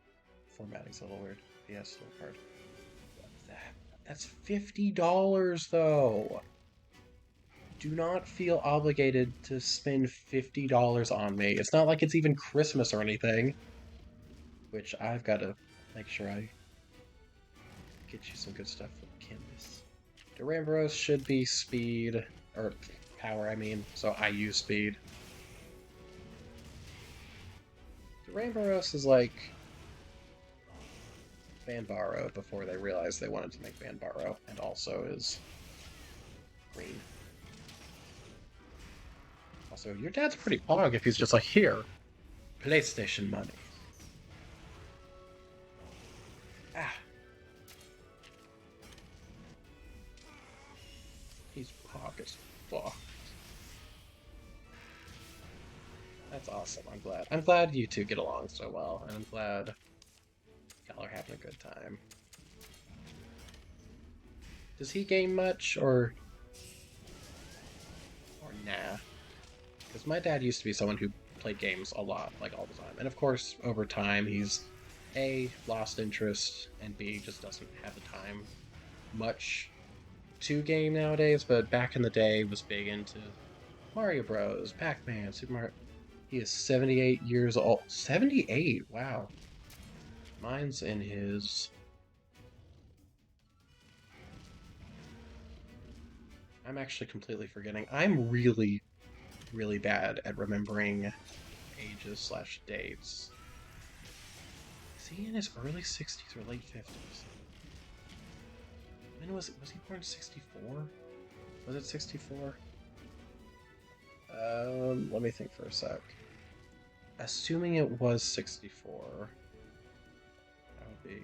formatting's a little weird. PS store card. That, that's $50 though. Do not feel obligated to spend $50 on me. It's not like it's even Christmas or anything. Which I've got to make sure I get you some good stuff for Canvas. Duramboros should be speed, or power, I mean, so I use speed. Duramboros is like Banbaro before they realized they wanted to make Banbaro, and also is green. Also, your dad's pretty pog if he's just like, here, PlayStation money. Ah. He's pog as fuck. That's awesome. I'm glad. I'm glad you two get along so well, and I'm glad y'all are having a good time. Does he game much, or nah? Because my dad used to be someone who played games a lot, like all the time, and of course, over time, he's A, lost interest, and B, just doesn't have the time much to game nowadays. But back in the day, was big into Mario Bros, Pac-Man, Super Mario. He is 78 years old. 78? Wow. Mine's in his. I'm actually completely forgetting. I'm really, really bad at remembering ages slash dates. Is he in his early 60s or late 50s? When was he born 64? Was it 64? Let me think for a sec. Assuming it was 64, that would be.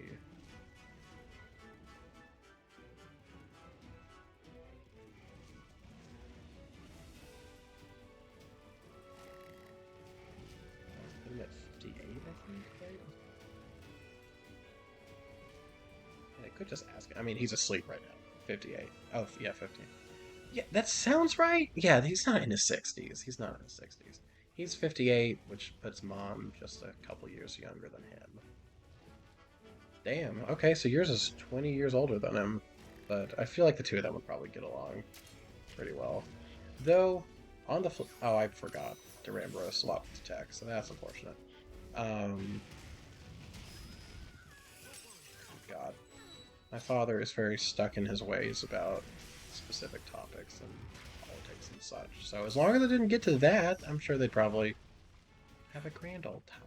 Put him at 58, I think, right? And I could just ask. I mean, he's asleep right now. 58. Oh, yeah, 15. Yeah, that sounds right. Yeah, he's not in his 60s. He's not in his 60s. He's 58, which puts Mom just a couple years younger than him. Damn. Okay, so yours is 20 years older than him. But I feel like the two of them would probably get along pretty well. Though, on the flip... Oh, I forgot. Durambro swapped with tech, so that's unfortunate. God. My father is very stuck in his ways about specific topics and politics and such. So as long as it didn't get to that, I'm sure they'd probably have a grand old time.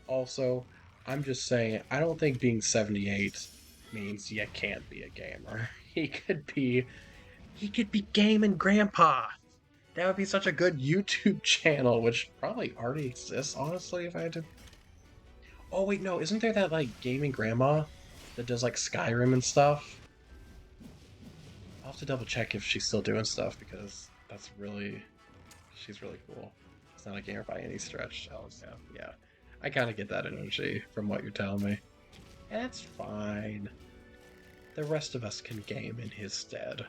Also, I'm just saying, I don't think being 78 means you can't be a gamer. He could be gaming grandpa. That would be such a good YouTube channel, which probably already exists, honestly, if I had to. Oh wait, no, isn't there that like gaming grandma? that does like Skyrim and stuff. I'll have to double check if she's still doing stuff because that's really she's really cool. It's not a gamer by any stretch. Oh yeah, yeah. I kind of get that energy from what you're telling me. That's fine. The rest of us can game in his stead.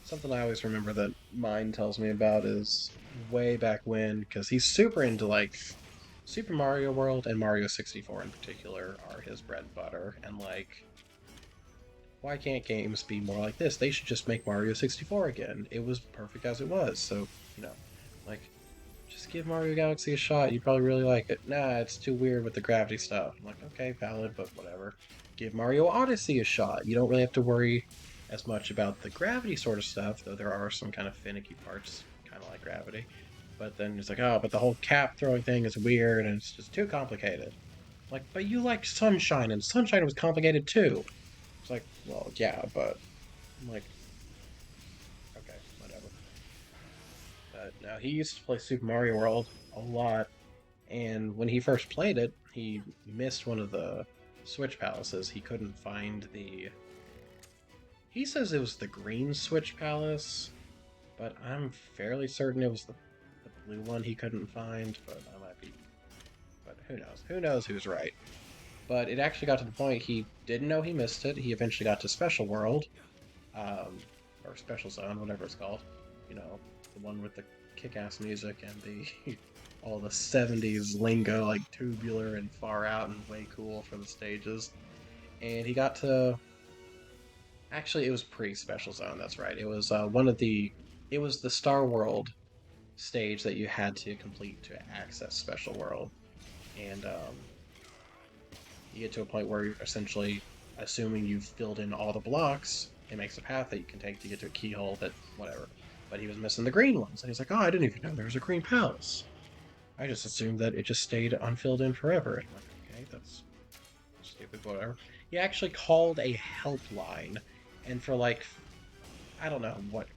Something I always remember that mine tells me about is way back when, because he's super into like Super Mario World and Mario 64 in particular are his bread and butter, and like why can't games be more like this? They should just make Mario 64 again. It was perfect as it was. So, you know, like, just give Mario Galaxy a shot. You'd probably really like it. Nah, it's too weird with the gravity stuff. I'm like, okay, valid, but whatever. Give Mario Odyssey a shot. You don't really have to worry as much about the gravity sort of stuff, though there are some kind of finicky parts, kind of like gravity. But then it's like, oh, but the whole cap throwing thing is weird and it's just too complicated. Like, but you liked Sunshine, and Sunshine was complicated too. It's like, well, yeah, but I'm like, okay, whatever. But now he used to play Super Mario World a lot, and when he first played it, he missed one of the Switch Palaces. He couldn't find the. He says it was the green Switch Palace, but I'm fairly certain it was the blue one he couldn't find, but I might be. But who knows? Who knows who's right? But it actually got to the point he didn't know he missed it. He eventually got to Special World, um, or Special Zone, whatever it's called. You know, the one with the kick-ass music and the all the '70s lingo, like tubular and far out and way cool for the stages. And he got to actually it was pre-Special Zone. That's right. It was one of the it was the Star World stage that you had to complete to access Special World, and you get to a point where you're essentially, assuming you've filled in all the blocks, it makes a path that you can take to get to a keyhole that whatever. But he was missing the green ones, and he's like, "Oh, I didn't even know there was a green palace. I just assumed that it just stayed unfilled in forever." And I'm like, "Okay, that's stupid, whatever." He actually called a helpline, and for like, I don't know what,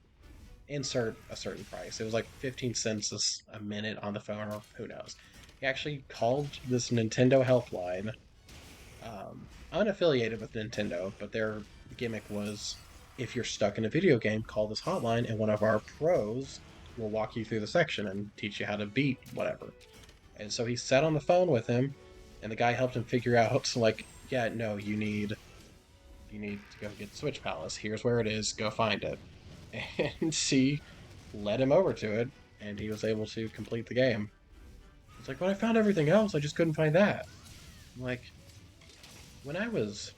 insert a certain price. It was like 15 cents a minute on the phone, or who knows. He actually called this Nintendo helpline, unaffiliated with Nintendo, but their gimmick was if you're stuck in a video game, call this hotline and one of our pros will walk you through the section and teach you how to beat whatever. And so he sat on the phone with him, and the guy helped him figure out, like, yeah, no, you need to go get Switch Palace. Here's where it is. Go find it. And she led him over to it, and he was able to complete the game. It's like, but I found everything else. I just couldn't find that. I'm like, when I was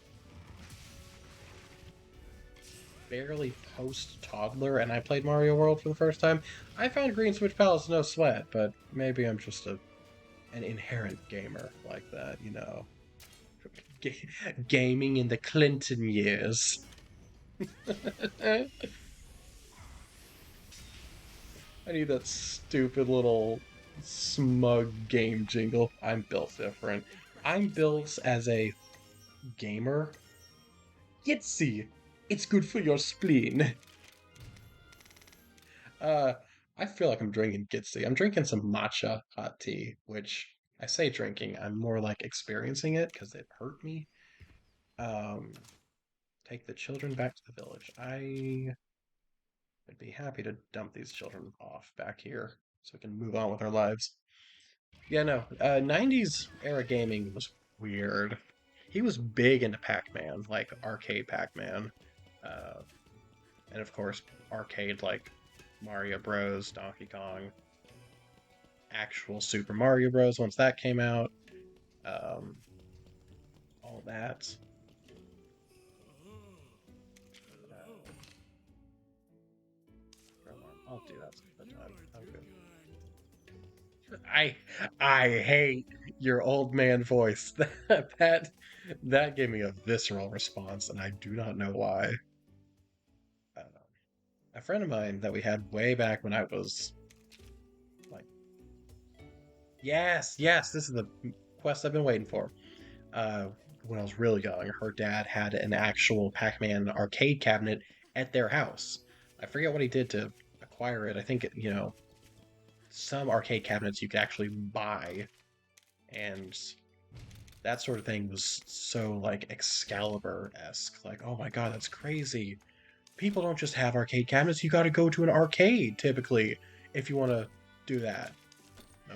barely post toddler and I played Mario World for the first time, I found Green Switch Palace no sweat, but maybe I'm just an inherent gamer like that, you know. Gaming in the Clinton years. I need that stupid little smug game jingle. I'm built different. I'm built as a gamer. Yitsy! It's good for your spleen. Uh, I feel like I'm drinking Gitsy. I'm drinking some matcha hot tea, which I say drinking. I'm more like experiencing it because it hurt me. Um, take the children back to the village. I would be happy to dump these children off back here so we can move on with our lives. Yeah, no. 90s era gaming was weird. He was big into Pac-Man, like arcade Pac-Man. Uh, and of course, arcade like Mario Bros, Donkey Kong, actual Super Mario Bros. Once that came out, um, all that. Uh, I'll do that some other time. I'm good. I I hate your old man voice. That gave me a visceral response, and I do not know why. Uh, a friend of mine that we had way back when I was like, yes, yes, this is the quest I've been waiting for. uh, when I was really young, her dad had an actual Pac-Man arcade cabinet at their house. I forget what he did to acquire it. I think some arcade cabinets you could actually buy, and that sort of thing was so like Excalibur-esque. Like, oh my god, that's crazy. People don't just have arcade cabinets. You got to go to an arcade typically if you want to do that. No.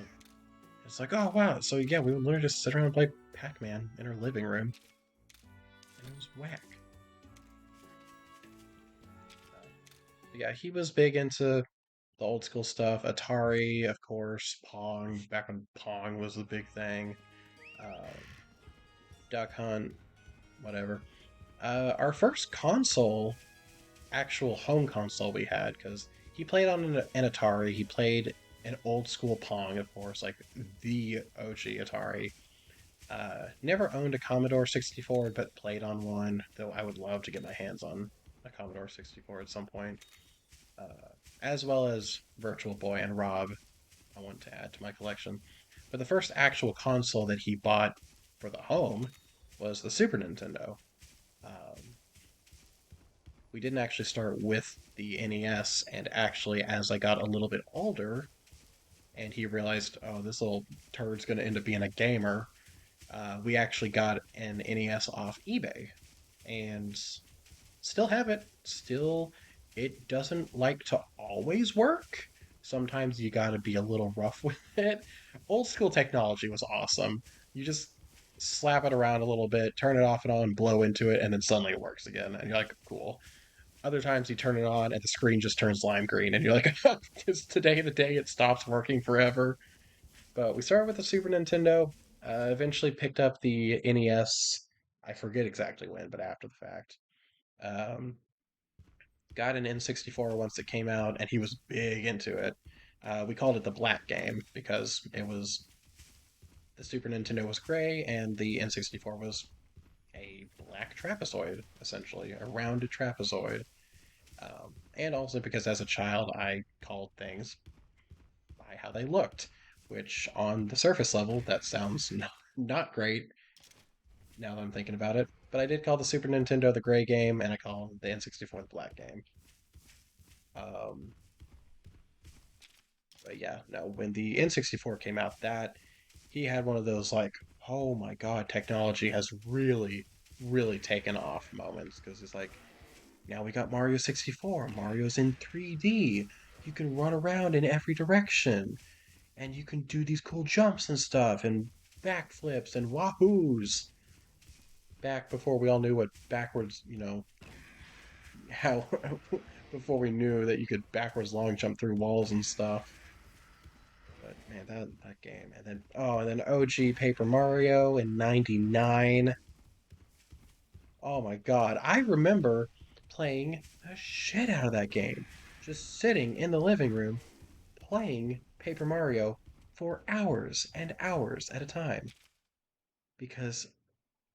It's like, oh wow. So yeah, we would literally just sit around and play Pac-Man in our living room, and it was whack. Yeah, he was big into the old school stuff. Atari, of course, Pong, back when Pong was the big thing. Um, Duck Hunt, whatever. Our first console, actual home console we had, because he played on an Atari, he played an old school Pong, of course, like the OG Atari. Never owned a Commodore 64, but played on one, though I would love to get my hands on a Commodore 64 at some point. As well as Virtual Boy and Rob, I want to add to my collection. But the first actual console that he bought for the home was the Super Nintendo. Um, we didn't actually start with the NES, and actually, as I got a little bit older, and he realized, oh, this little turd's going to end up being a gamer, we actually got an NES off eBay, and still have it. Still, it doesn't like to always work. Sometimes you gotta be a little rough with it. Old school technology was awesome. You just slap it around a little bit, turn it off and on, blow into it, and then suddenly it works again. And you're like, cool. Other times you turn it on and the screen just turns lime green, and you're like, is today the day it stops working forever? But we started with the Super Nintendo, eventually picked up the NES. I forget exactly when, but after the fact. Um, got an N64 once it came out, and he was big into it. We called it the black game because it was the Super Nintendo was gray and the N64 was a black trapezoid, essentially, a rounded trapezoid. And also because as a child, I called things by how they looked, which on the surface level, that sounds not great now that I'm thinking about it. But I did call the Super Nintendo the gray game, and I call the N64 the black game. Um, But yeah, no, when the N64 came out, that he had one of those like, oh my god, technology has really, really taken off moments because it's like, now we got Mario 64. Mario's in 3D. You can run around in every direction, and you can do these cool jumps and stuff, and backflips and wahoos. Back before we all knew what backwards, how before we knew that you could backwards long jump through walls and stuff. But man, that game, and then OG Paper Mario in '99. Oh my God, I remember playing the shit out of that game, just sitting in the living room playing Paper Mario for hours and hours at a time because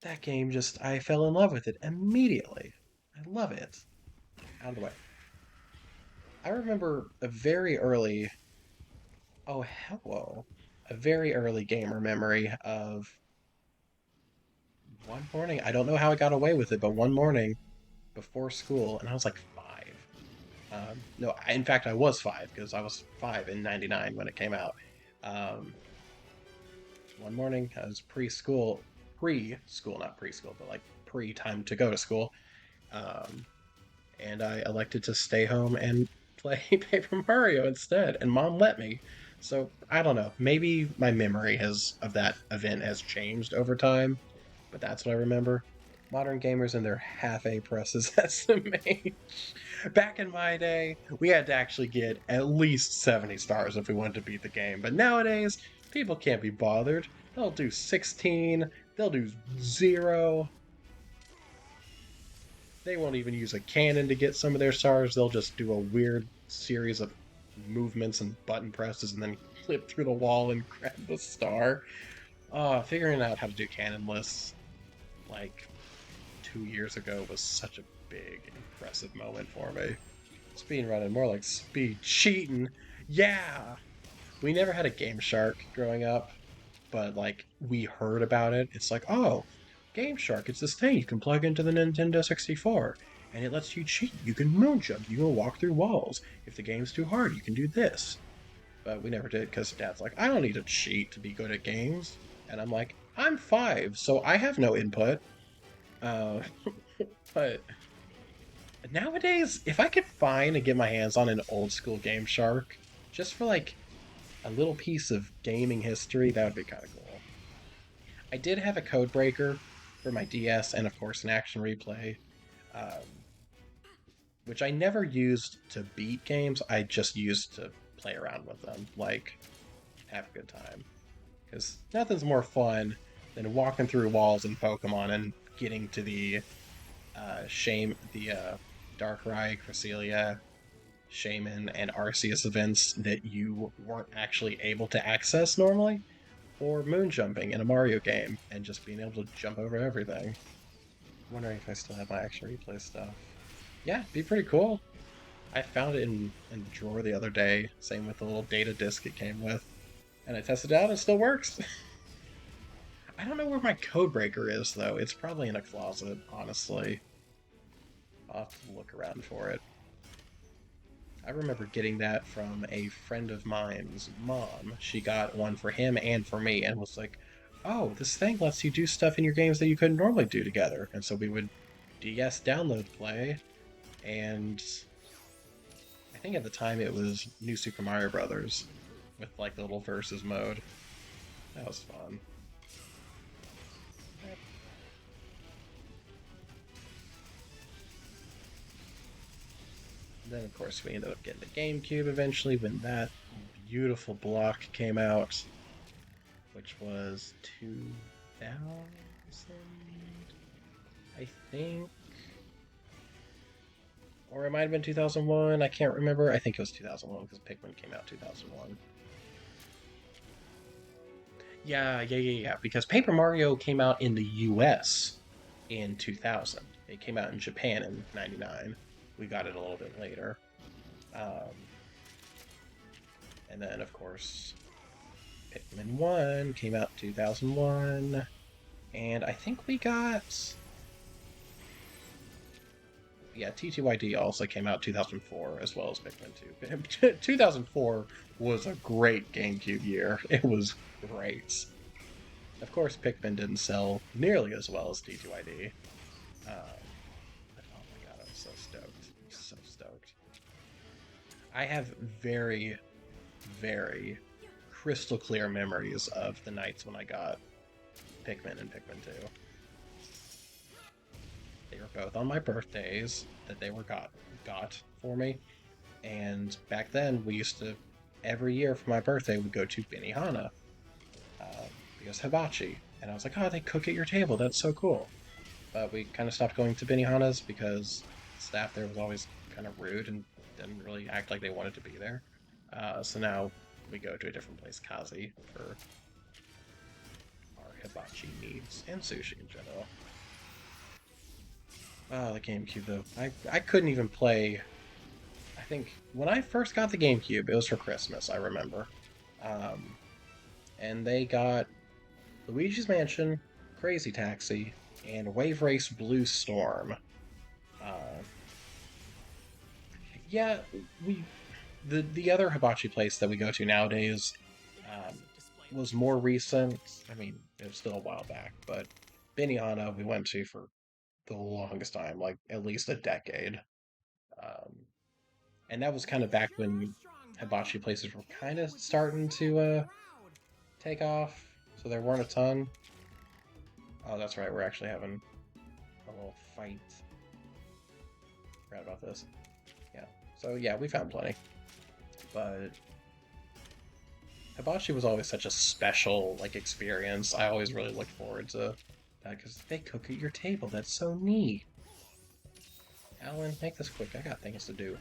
that game just I fell in love with it immediately. I love it. Out of the way. I remember a very early oh hello, a very early gamer memory of one morning, I don't know how I got away with it, but one morning before school, and I was like 5. No, in fact, I was 5 because I was 5 in '99 when it came out. Um, one morning, I was preschool, not preschool, but like pre-time to go to school. Um, and I elected to stay home and play Paper Mario instead, and Mom let me. So I don't know. Maybe my memory has of that event has changed over time, but that's what I remember. Modern gamers and their half A presses estimate. Back in my day, we had to actually get at least 70 stars if we wanted to beat the game. But nowadays, people can't be bothered. They'll do 16, they'll do 0. They won't even use a cannon to get some of their stars. They'll just do a weird series of movements and button presses and then flip through the wall and grab the star. Figuring out how to do cannon lists like 2 years ago was such a big, impressive moment for me. Speed running, more like speed cheating. Yeah! We never had a Game Shark growing up, but like we heard about it. It's like, oh, Game Shark, it's this thing you can plug into the Nintendo 64, and it lets you cheat. You can moon jump, you can walk through walls. If the game's too hard, you can do this. But we never did because Dad's like, I don't need to cheat to be good at games. And I'm like, I'm 5, so I have no input. Uh, but nowadays, if I could find and get my hands on an old school Game Shark, just for like a little piece of gaming history, that would be kind of cool. I did have a code breaker for my DS and, of course, an action replay, um, which I never used to beat games. I just used to play around with them, like have a good time. Because nothing's more fun than walking through walls in Pokemon and getting to the Darkrai, Cresselia, Shaman, and Arceus events that you weren't actually able to access normally, or moon jumping in a Mario game and just being able to jump over everything. I'm wondering if I still have my action replay stuff. Yeah, it'd be pretty cool. I found it in the drawer the other day, same with the little data disc it came with, and I tested it out and it still works. I don't know where my code breaker is though. It's probably in a closet, honestly. I'll have to look around for it. I remember getting that from a friend of mine's mom. She got one for him and for me and was like, oh, this thing lets you do stuff in your games that you couldn't normally do together. And so we would DS download play, and I think at the time it was New Super Mario Brothers with like the little versus mode. That was fun. Then, of course, we ended up getting the GameCube eventually when that beautiful block came out, which was 2000, I think. Or it might have been 2001. I can't remember. I think it was 2001 because Pikmin came out 2001. Yeah. Because Paper Mario came out in the US in 2000. It came out in Japan in 99. We got it a little bit later. Um, and then, of course, Pikmin 1 came out 2001. And I think we got. Yeah, TTYD also came out 2004 as well as Pikmin 2. 2004 was a great GameCube year. It was great. Of course, Pikmin didn't sell nearly as well as TTYD. But oh my god, I'm so stoked. So stoked. I have very, very crystal clear memories of the nights when I got Pikmin and Pikmin 2. They were both on my birthdays that they were got for me. And back then, we used to, every year for my birthday, we'd go to Benihana because hibachi. And I was like, oh, they cook at your table. That's so cool. But we kind of stopped going to Benihana's because staff there was always kind of rude and didn't really act like they wanted to be there. So now we go to a different place, Kazi, for our hibachi needs and sushi in general. Oh, the GameCube though. I couldn't even play. I think when I first got the GameCube, it was for Christmas. I remember, um, and they got Luigi's Mansion, Crazy Taxi, and Wave Race Blue Storm. Uh, yeah, we the other hibachi place that we go to nowadays um, was more recent. I mean, it was still a while back, but Benihana we went to for the longest time, like at least a decade. Um, and that was kind of back when hibachi places were kind of starting to take off, so there weren't a ton. Oh, that's right, we're actually having a little fight. Forgot about this. Yeah, so yeah, we found plenty, but hibachi was always such a special like experience. I always really looked forward to that because they cook at your table. That's so neat. Alan, make this quick. I got things to do.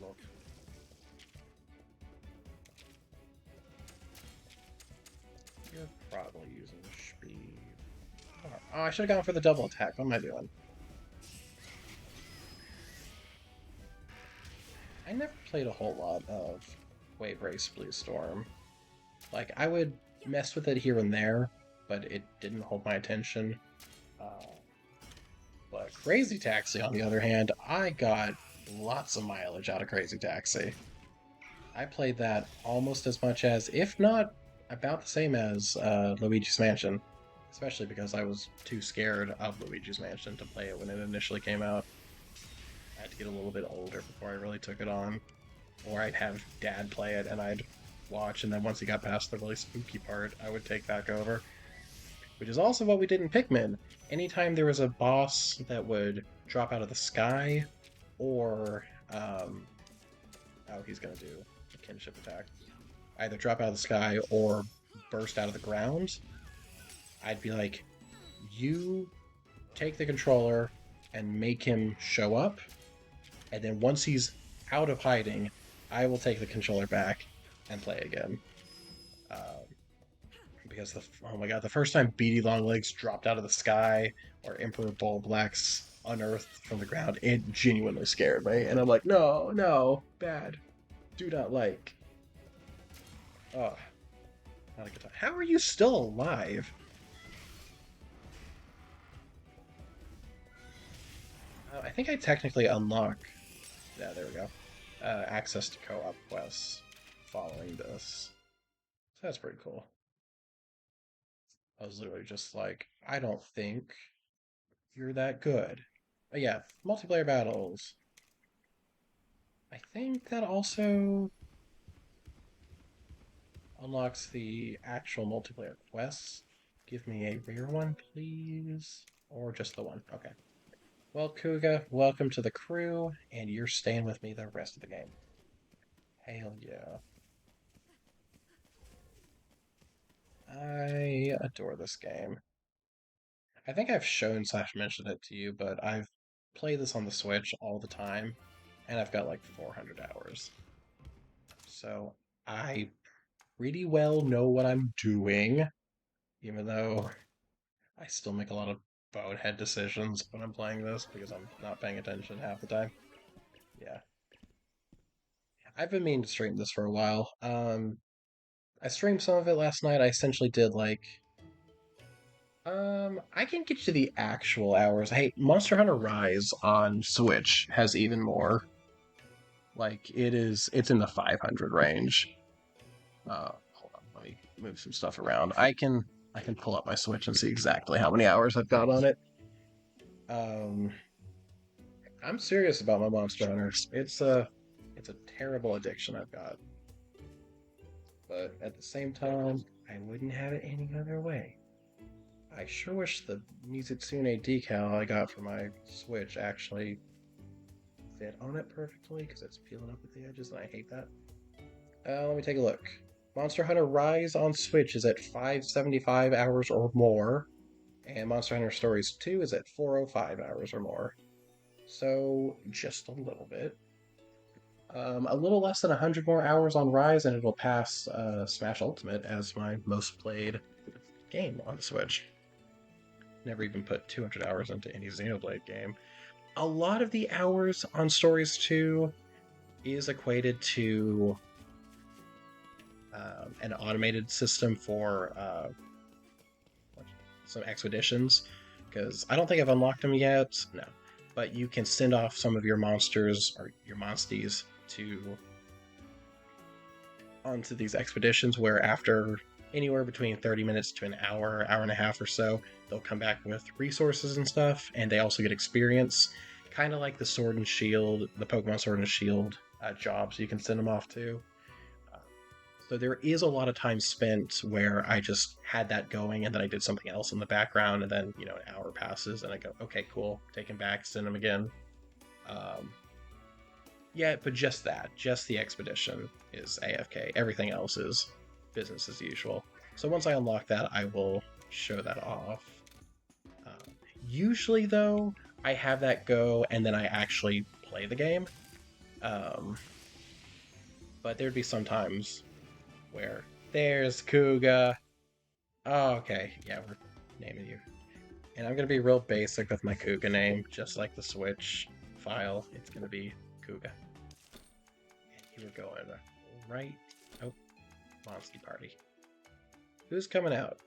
Look. You're probably using speed. Oh, I should have gone for the double attack. What am I doing? I never played a whole lot of Wave Race Blue Storm. Like, I would mess with it here and there, but it didn't hold my attention. Uh, but Crazy Taxi, on the other hand, I got lots of mileage out of Crazy Taxi. I played that almost as much as, if not about the same as, Luigi's Mansion, especially because I was too scared of Luigi's Mansion to play it when it initially came out. I had to get a little bit older before I really took it on, or I'd have Dad play it and I'd watch, and then once he got past the really spooky part, I would take back over. Which is also what we did in Pikmin. Anytime there was a boss that would drop out of the sky, or oh, he's gonna do a kinship attack. Either drop out of the sky or burst out of the ground. I'd be like, you take the controller and make him show up, and then once he's out of hiding, I will take the controller back and play again. Um, because oh my god, the first time Beady Longlegs dropped out of the sky or Emperor Bulblax unearthed from the ground, it genuinely scared me, and I'm like, no, no, bad, do not like. Oh, not a good time. How are you still alive? I think I technically unlock. Yeah, there we go. Access to co-op quests following this. So that's pretty cool. I was literally just like, I don't think you're that good. But yeah, multiplayer battles. I think that also unlocks the actual multiplayer quests. Give me a rare one, please. Or just the one. Okay. Well, Kuga, welcome to the crew, and you're staying with me the rest of the game. Hell yeah. I adore this game. I think I've shown slash mentioned it to you, but I've played this on the Switch all the time, and I've got like 400 hours. So I pretty well know what I'm doing, even though I still make a lot of bonehead decisions when I'm playing this because I'm not paying attention half the time. Yeah. I've been meaning to stream this for a while. I streamed some of it last night. I essentially did like I can get you the actual hours. Hey, Monster Hunter Rise on Switch has even more. Like it's in the 500 range. Hold on, let me move some stuff around. I can pull up my Switch and see exactly how many hours I've got on it. Um, I'm serious about my Monster Hunter. It's a terrible addiction I've got, but at the same time, I wouldn't have it any other way. I sure wish the Mizutsune decal I got for my Switch actually fit on it perfectly because it's peeling up at the edges and I hate that. Let me take a look. Monster Hunter Rise on Switch is at 575 hours or more, and Monster Hunter Stories 2 is at 405 hours or more. So, just a little bit. A little less than 100 more hours on Rise, and it'll pass Smash Ultimate as my most played game on the Switch. Never even put 200 hours into any Xenoblade game. A lot of the hours on Stories 2 is equated to an automated system for some expeditions, because I don't think I've unlocked them yet. No, but you can send off some of your monsters or your monsties to onto these expeditions where after anywhere between 30 minutes to an hour, hour and a half or so, they'll come back with resources and stuff, and they also get experience, kind of like the Sword and Shield, the Pokemon Sword and Shield jobs you can send them off to. So there is a lot of time spent where I just had that going and then I did something else in the background, and then, an hour passes and I go, okay, cool, take him back, send him again. Um, yeah, but just the expedition is AFK. Everything else is business as usual. So once I unlock that, I will show that off. Usually, though, I have that go and then I actually play the game. Um, but there'd be some times where there's Kuga. Oh, okay, yeah, we're naming you. And I'm gonna be real basic with my Kuga name, just like the Switch file. It's gonna be Kuga. And you were going right. Oh, Monstie Party. Who's coming out?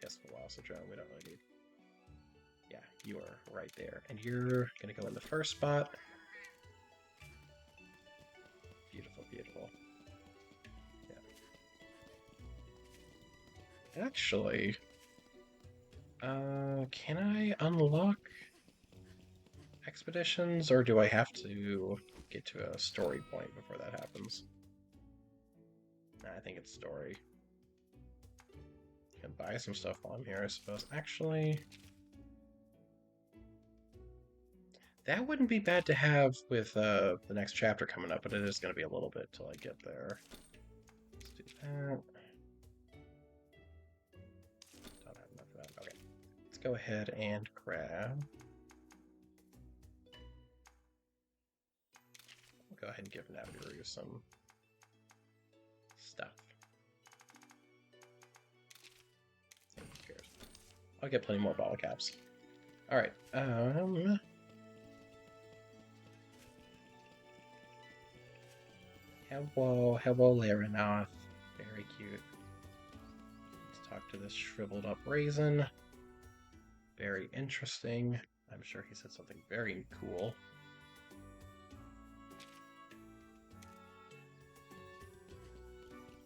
Yes, Velocitron. We don't really need. Yeah, You are right there. And you're gonna go in the first spot. Beautiful, beautiful. Yeah. Actually, can I unlock expeditions, or do I have to get to a story point before that happens? Nah, I think it's story. Can buy some stuff while I'm here, I suppose. Actually, that wouldn't be bad to have with the next chapter coming up, but it is going to be a little bit till I get there. Let's do that. Don't have enough of that. Okay. Let's go ahead and grab. I'll go ahead and give Navigaru some stuff. Who cares? I'll get plenty more bottle caps. Alright, hello, Larinoth. Very cute. Let's talk to this shriveled up raisin. Very interesting. I'm sure he said something very cool.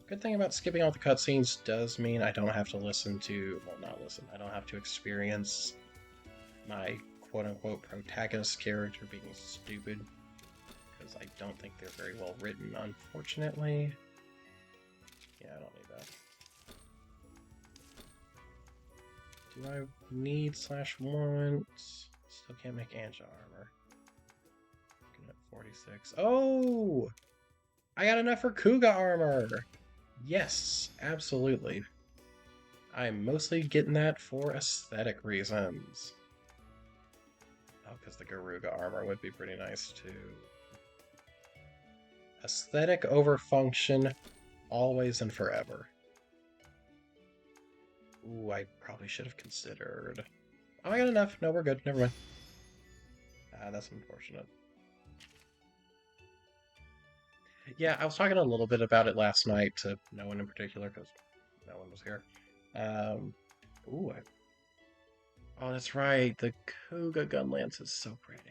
Good thing about skipping all the cutscenes does mean I don't have to listen to, well, not listen, I don't have to experience my quote-unquote protagonist character being stupid, because I don't think they're very well written, unfortunately. Yeah, I don't need that. Do I need /want? Still can't make Anja armor. Looking at 46. Oh! I got enough for Kuga armor! Yes, absolutely. I'm mostly getting that for aesthetic reasons. Oh, because the Garuga armor would be pretty nice too. Aesthetic over function, always and forever. Ooh, I probably should have considered. Oh, I got enough. No, we're good. Never mind. Ah, that's unfortunate. Yeah, I was talking a little bit about it last night to no one in particular because no one was here. Ooh, oh, that's right. The Kuga gun lance is so pretty.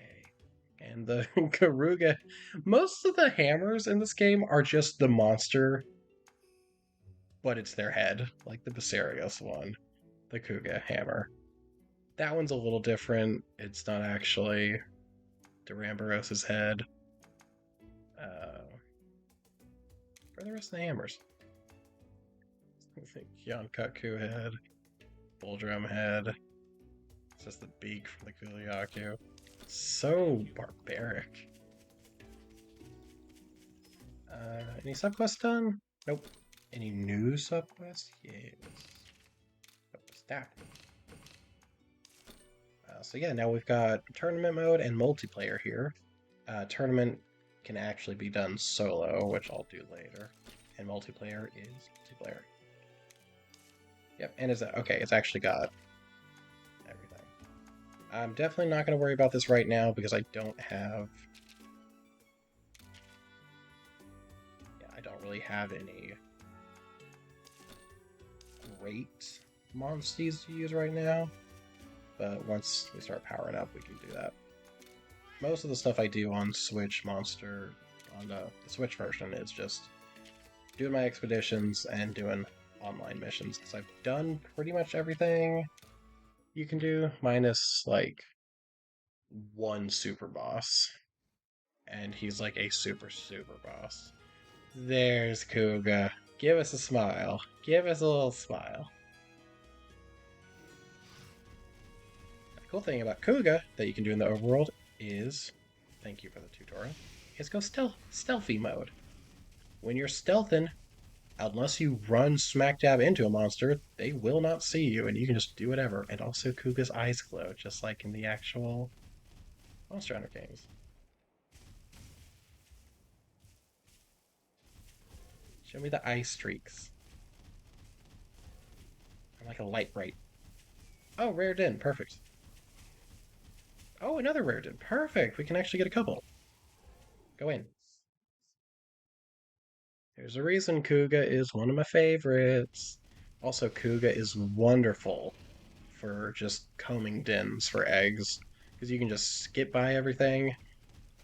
And the Garuga. Most of the hammers in this game are just the monster, but it's their head, like the Basarios one, the Kuga hammer. That one's a little different. It's not actually Duramboros' head. For the rest of the hammers, I think Yonkaku head, Buldrum head. It's just the beak from the Kuliaku. So barbaric. Any subquests done? Nope. Any new subquests? Yes. What was that? So yeah, now we've got tournament mode and multiplayer here. Tournament can actually be done solo, which I'll do later. And multiplayer is multiplayer. Yep, and is okay, it's actually got everything. I'm definitely not going to worry about this right now because I don't have... Yeah, I don't really have any great monsties to use right now. But once we start powering up, we can do that. Most of the stuff I do on Switch Monster, on the Switch version, is just doing my expeditions and doing online missions, because I've done pretty much everything you can do, minus, like, one super boss. And he's like a super boss. There's Kuga. Give us a smile. Give us a little smile. The cool thing about Kuga that you can do in the overworld is, thank you for the tutorial, is go stealthy mode. When you're stealthing, unless you run smack dab into a monster, they will not see you, and you can just do whatever. And also, Kuga's eyes glow, just like in the actual Monster Hunter games. Show me the eye streaks. I'm like a light bright. Oh, rare din, perfect. Oh, another rare din, perfect. We can actually get a couple. Go in. There's a reason Kuga is one of my favorites. Also, Kuga is wonderful for just combing dens for eggs because you can just skip by everything,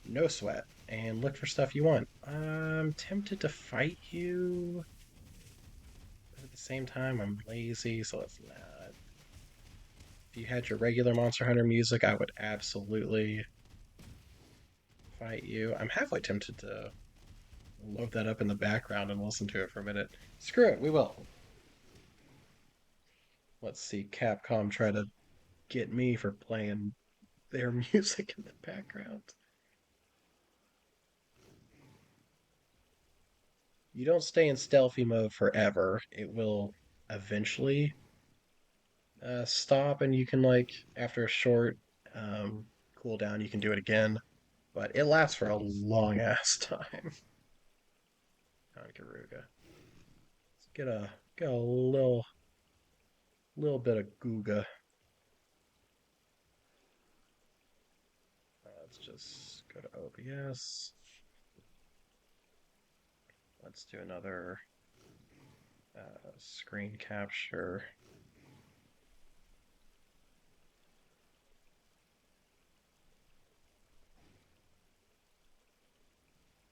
no sweat, and look for stuff you want. I'm tempted to fight you, but at the same time, I'm lazy, so let's not. If you had your regular Monster Hunter music, I would absolutely fight you. I'm halfway tempted to load that up in the background and listen to it for a minute. Screw it, we will. Let's see Capcom try to get me for playing their music in the background. You don't stay in stealthy mode forever. It will eventually stop, and you can, like, after a short um, cooldown, you can do it again. But it lasts for a long ass time. On Garuga. Let's get a little bit of Googa. Let's just go to OBS. Let's do another screen capture.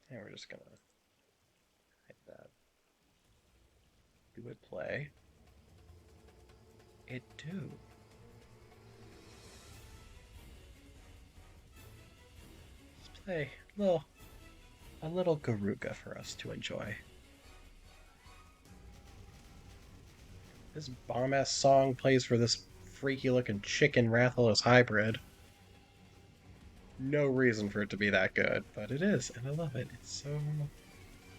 And we're just gonna hit that. Do it play. It do. Let's play a little Garuga for us to enjoy. This bomb ass song plays for this freaky looking chicken Rathalos hybrid. No reason for it to be that good, but it is, and I love it. It's so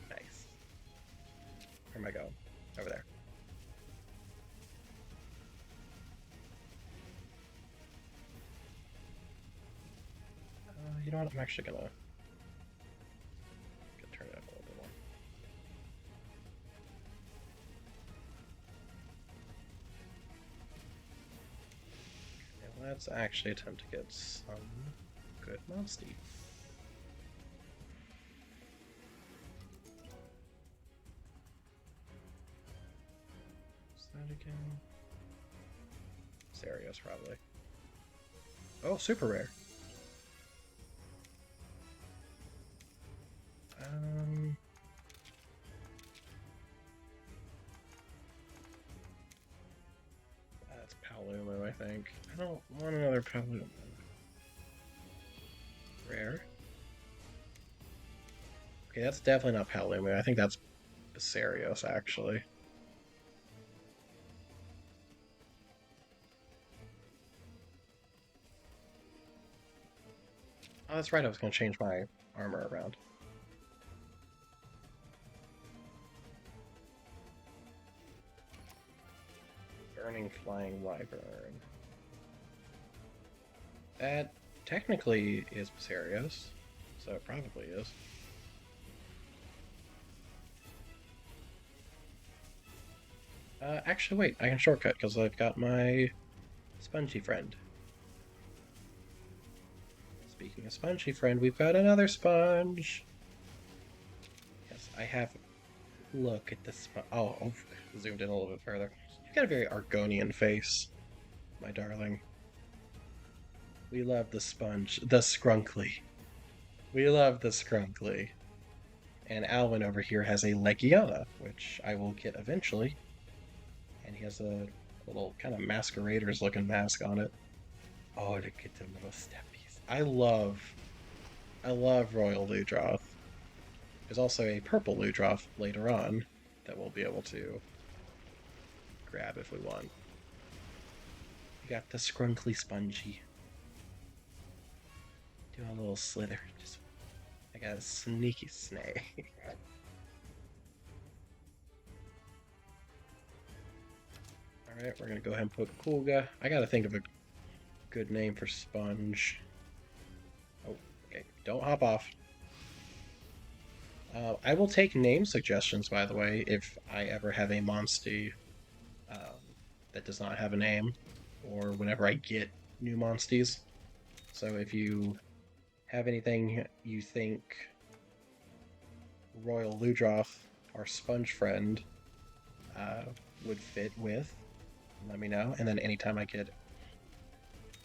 nice. Where am I going? Over there. You know what? I'm actually gonna turn it up a little bit more. And let's actually attempt to get some good monstie. What's that again? Serious, probably. Oh, super rare. That's Palumu, I think. I don't want another Palumu. Rare. Okay, that's definitely not Palumu. I think that's Basarios, actually. Oh, that's right. I was going to change my armor around. Burning Flying Wyvern. That technically is Basarios, so it probably is. Actually, wait. I can shortcut because I've got my spongy friend. Speaking of spongy friend, we've got another sponge. Yes, I have. Look at this. Oh, zoomed in a little bit further. You've got a very Argonian face, my darling. We love the sponge, the scrunkly. We love the scrunkly. And Alvin over here has a Legiana, which I will get eventually. And he has a little kind of masqueraders looking mask on it. Oh, look at the little steppies. I love Royal Ludroth. There's also a purple Ludroth later on that we'll be able to grab if we want. We got the scrunkly spongy. Do a little slither. I got a sneaky snake. Alright, we're gonna go ahead and put Kulga. I gotta think of a good name for Sponge. Oh, okay. Don't hop off. I will take name suggestions, by the way, if I ever have a monstie um, that does not have a name, or whenever I get new monsties. So if you have anything you think Royal Ludroth, our sponge friend, would fit with, let me know. And then anytime I get,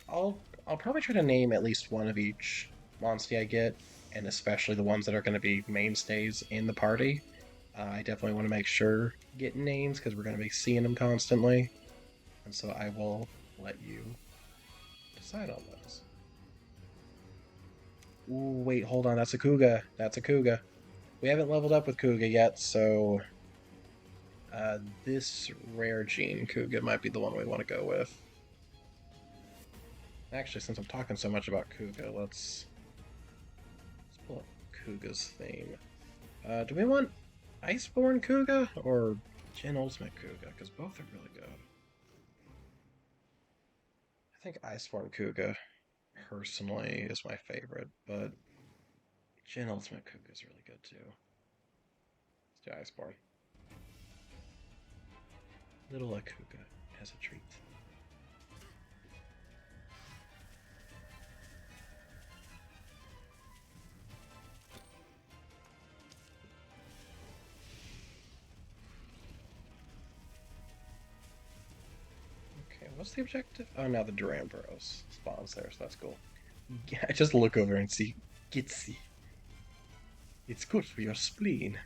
I'll I'll probably try to name at least one of each monstie I get, and especially the ones that are going to be mainstays in the party. I definitely want to make sure get names because we're going to be seeing them constantly, and so I will let you decide on those. Ooh, wait, hold on. That's a Kuga. That's a Kuga. We haven't leveled up with Kuga yet, so this rare gene Kuga might be the one we want to go with. Actually, since I'm talking so much about Kuga, let's pull up Kuga's theme. Do we want Iceborne Kuga or Gen Ultimate Kuga? Because both are really good. I think Iceborne Kuga, personally, is my favorite, but Gen Ultimate Kuga is really good too. Let's do Iceborne. Little Akuga as a treat. Okay, what's the objective? Oh, now the Duran Burrows spawns there, so that's cool. Yeah, I just look over and see Gitsy. It's good for your spleen.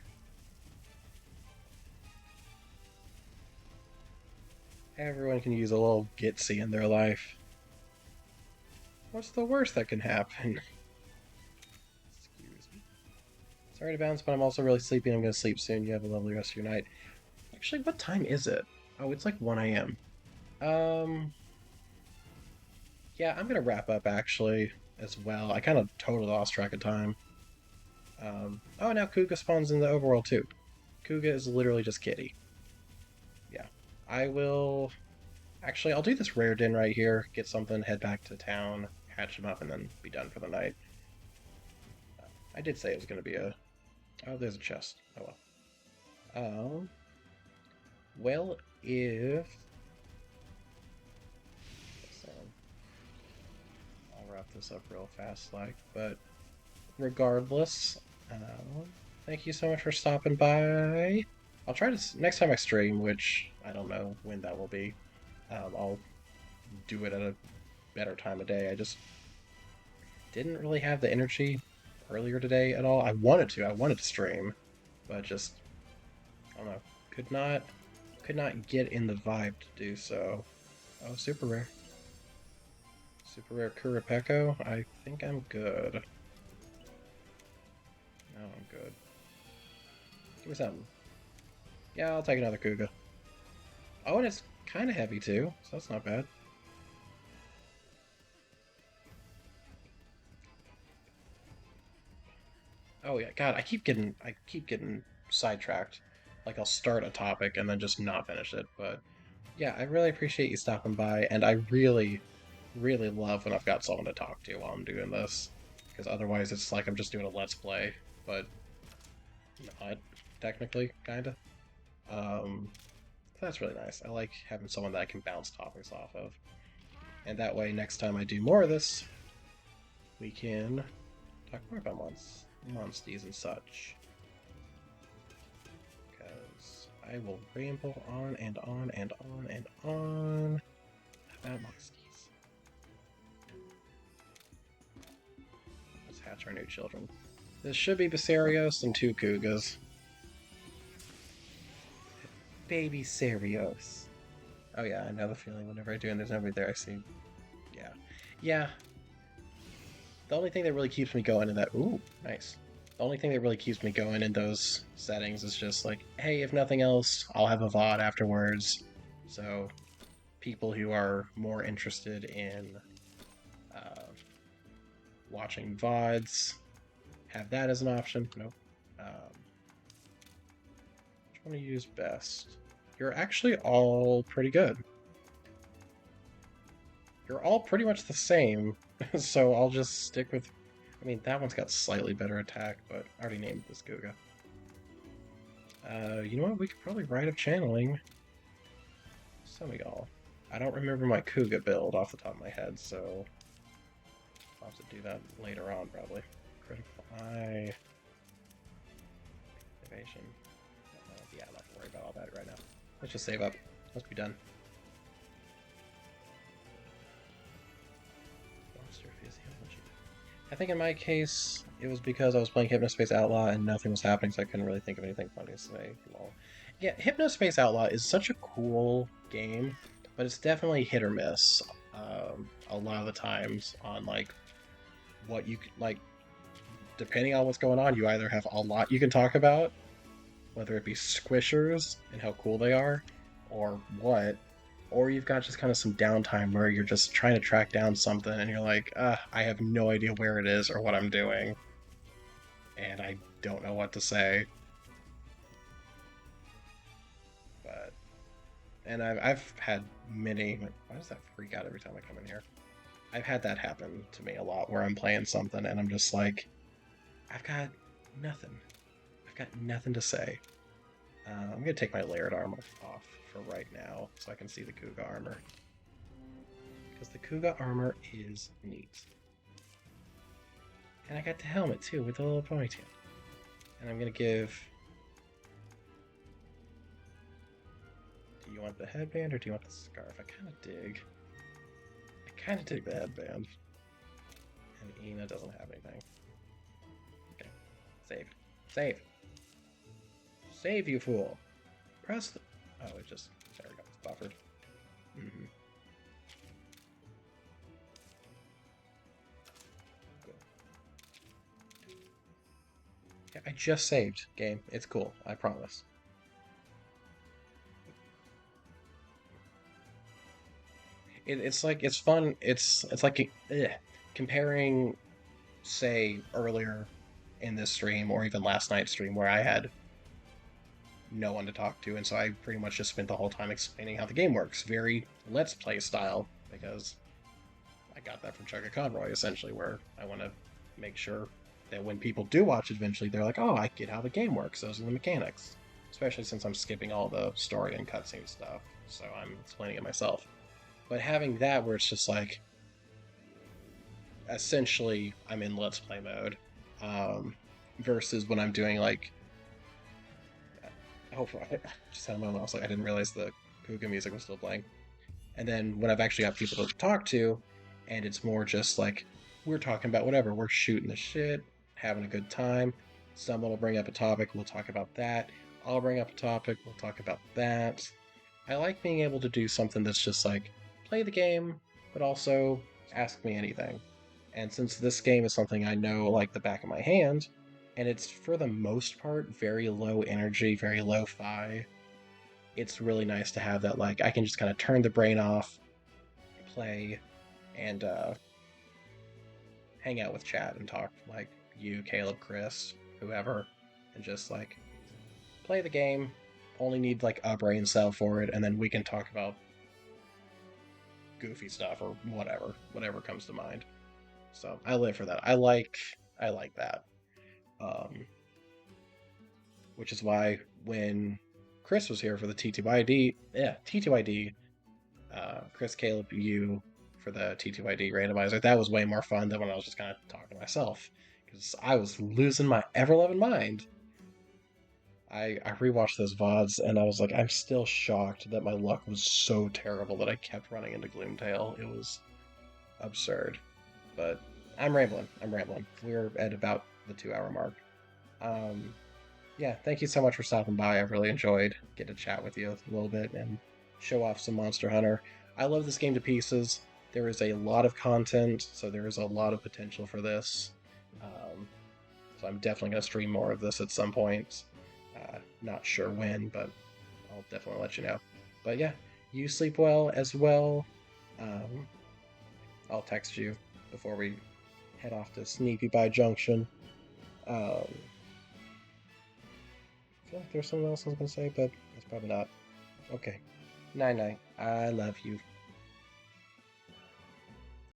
Everyone can use a little Gitsy in their life. What's the worst that can happen? Excuse me. Sorry to bounce, but I'm also really sleepy and I'm going to sleep soon. You have a lovely rest of your night. Actually, what time is it? Oh, it's like 1 a.m. Yeah, I'm going to wrap up actually as well. I kind of totally lost track of time. Oh, now Kuga spawns in the overworld too. Kuga is literally just Kitty. Yeah. I will... Actually, I'll do this rare din right here, get something, head back to town, hatch him up, and then be done for the night. I did say it was going to be a... Oh, there's a chest. Oh well. Well, if... So, I'll wrap this up real fast, but regardless, thank you so much for stopping by. I'll try to... Next time I stream, which I don't know when that will be, I'll do it at a better time of day. I just didn't really have the energy earlier today at all. I wanted to stream, but just I don't know. Could not get in the vibe to do so. Oh, super rare. Super rare Kurapeko. I think I'm good. No, I'm good. Give me something. Yeah, I'll take another Kuga. Oh, and it's kind of heavy too, so that's not bad. Oh yeah, God, I keep getting sidetracked. Like I'll start a topic and then just not finish it. But yeah, I really appreciate you stopping by, and I really, really love when I've got someone to talk to while I'm doing this, because otherwise it's like I'm just doing a let's play, but not technically, kinda. Um, that's really nice. I like having someone that I can bounce topics off of, and that way next time I do more of this, we can talk more about monsties and such. Because I will ramble on and on and on and on about monsties. Let's hatch our new children. This should be Basarios and 2 Kugas. Baby Sarios. Oh yeah, I know the feeling whenever I do and there's nobody there, I see. Yeah. Yeah. The only thing that really keeps me going in that... Ooh, nice. The only thing that really keeps me going in those settings is just like, hey, if nothing else, I'll have a VOD afterwards. So people who are more interested in watching VODs have that as an option. Nope. Which one to use best? You're actually all pretty good. You're all pretty much the same, so I'll just stick with... I mean, that one's got slightly better attack, but I already named this Guga. You know what? We could probably write up channeling. Some of y'all. I don't remember my Kuga build off the top of my head, so I'll have to do that later on, probably. Critical Eye. Evasion. Yeah, I'm not gonna worry about all that right now. Let's just save up. Let's be done. I think in my case, it was because I was playing Hypnospace Outlaw and nothing was happening, so I couldn't really think of anything funny to say. Lol. Yeah, Hypnospace Outlaw is such a cool game, but it's definitely hit or miss. A lot of the times on like what you like, depending on what's going on, you either have a lot you can talk about, whether it be squishers and how cool they are, or what, or you've got just kind of some downtime where you're just trying to track down something and you're like, I have no idea where it is or what I'm doing, and I don't know what to say. But and I've had many. Why does that freak out every time I come in here? I've had that happen to me a lot where I'm playing something and I'm just like, I've got nothing. I've got nothing to say. I'm gonna take my layered armor off for right now so I can see the Kuga armor. Because the Kuga armor is neat. And I got the helmet too with the little ponytail. And I'm gonna give... Do you want the headband or do you want the scarf? I kind of dig the headband. And Ina doesn't have anything. Okay. Save. Save! Save, you fool! Press the... Oh, it just... There we go. It's buffered. Mm-hmm. Cool. Yeah, I just saved, game. It's cool. I promise. It's like... It's fun. It's like... comparing, say, earlier in this stream, or even last night's stream, where I had no one to talk to, and so I pretty much just spent the whole time explaining how the game works. Very Let's Play style, because I got that from Chugga Conroy, essentially, where I want to make sure that when people do watch it eventually, they're like, oh, I get how the game works. Those are the mechanics. Especially since I'm skipping all the story and cutscene stuff, so I'm explaining it myself. But having that where it's just like, essentially, I'm in Let's Play mode, versus when I'm doing like hopefully, I just had a moment. I was like, I didn't realize the Kuga music was still playing. And then when I've actually got people to talk to, and it's more just like we're talking about whatever, we're shooting the shit, having a good time. Someone will bring up a topic, we'll talk about that. I'll bring up a topic, we'll talk about that. I like being able to do something that's just like play the game, but also ask me anything. And since this game is something I know like the back of my hand, and it's for the most part very low energy, very lo-fi, it's really nice to have that, like, I can just kind of turn the brain off, play, and hang out with chat and talk, like you, Caleb, Chris, whoever, and just like play the game. Only need like a brain cell for it, and then we can talk about goofy stuff or whatever comes to mind. So I live for that. I like that. Um, which is why when Chris was here for the TTYD, Chris, Caleb, you for the TTYD randomizer, that was way more fun than when I was just kind of talking to myself, because I was losing my ever-loving mind. I rewatched those VODs and I was like, I'm still shocked that my luck was so terrible that I kept running into Gloomtail. It was absurd. But I'm rambling. We're at about the 2 hour mark. Yeah, thank you so much for stopping by. I really enjoyed getting to chat with you a little bit and show off some Monster Hunter. I love this game to pieces. There is a lot of content, so there is a lot of potential for this. So I'm definitely going to stream more of this at some point. Not sure when, but I'll definitely let you know. But yeah, you sleep well as well. I'll text you before we head off to Sneaky Pie Junction. I feel like there's something else I was going to say, but it's probably not. Okay. Night night. I love you.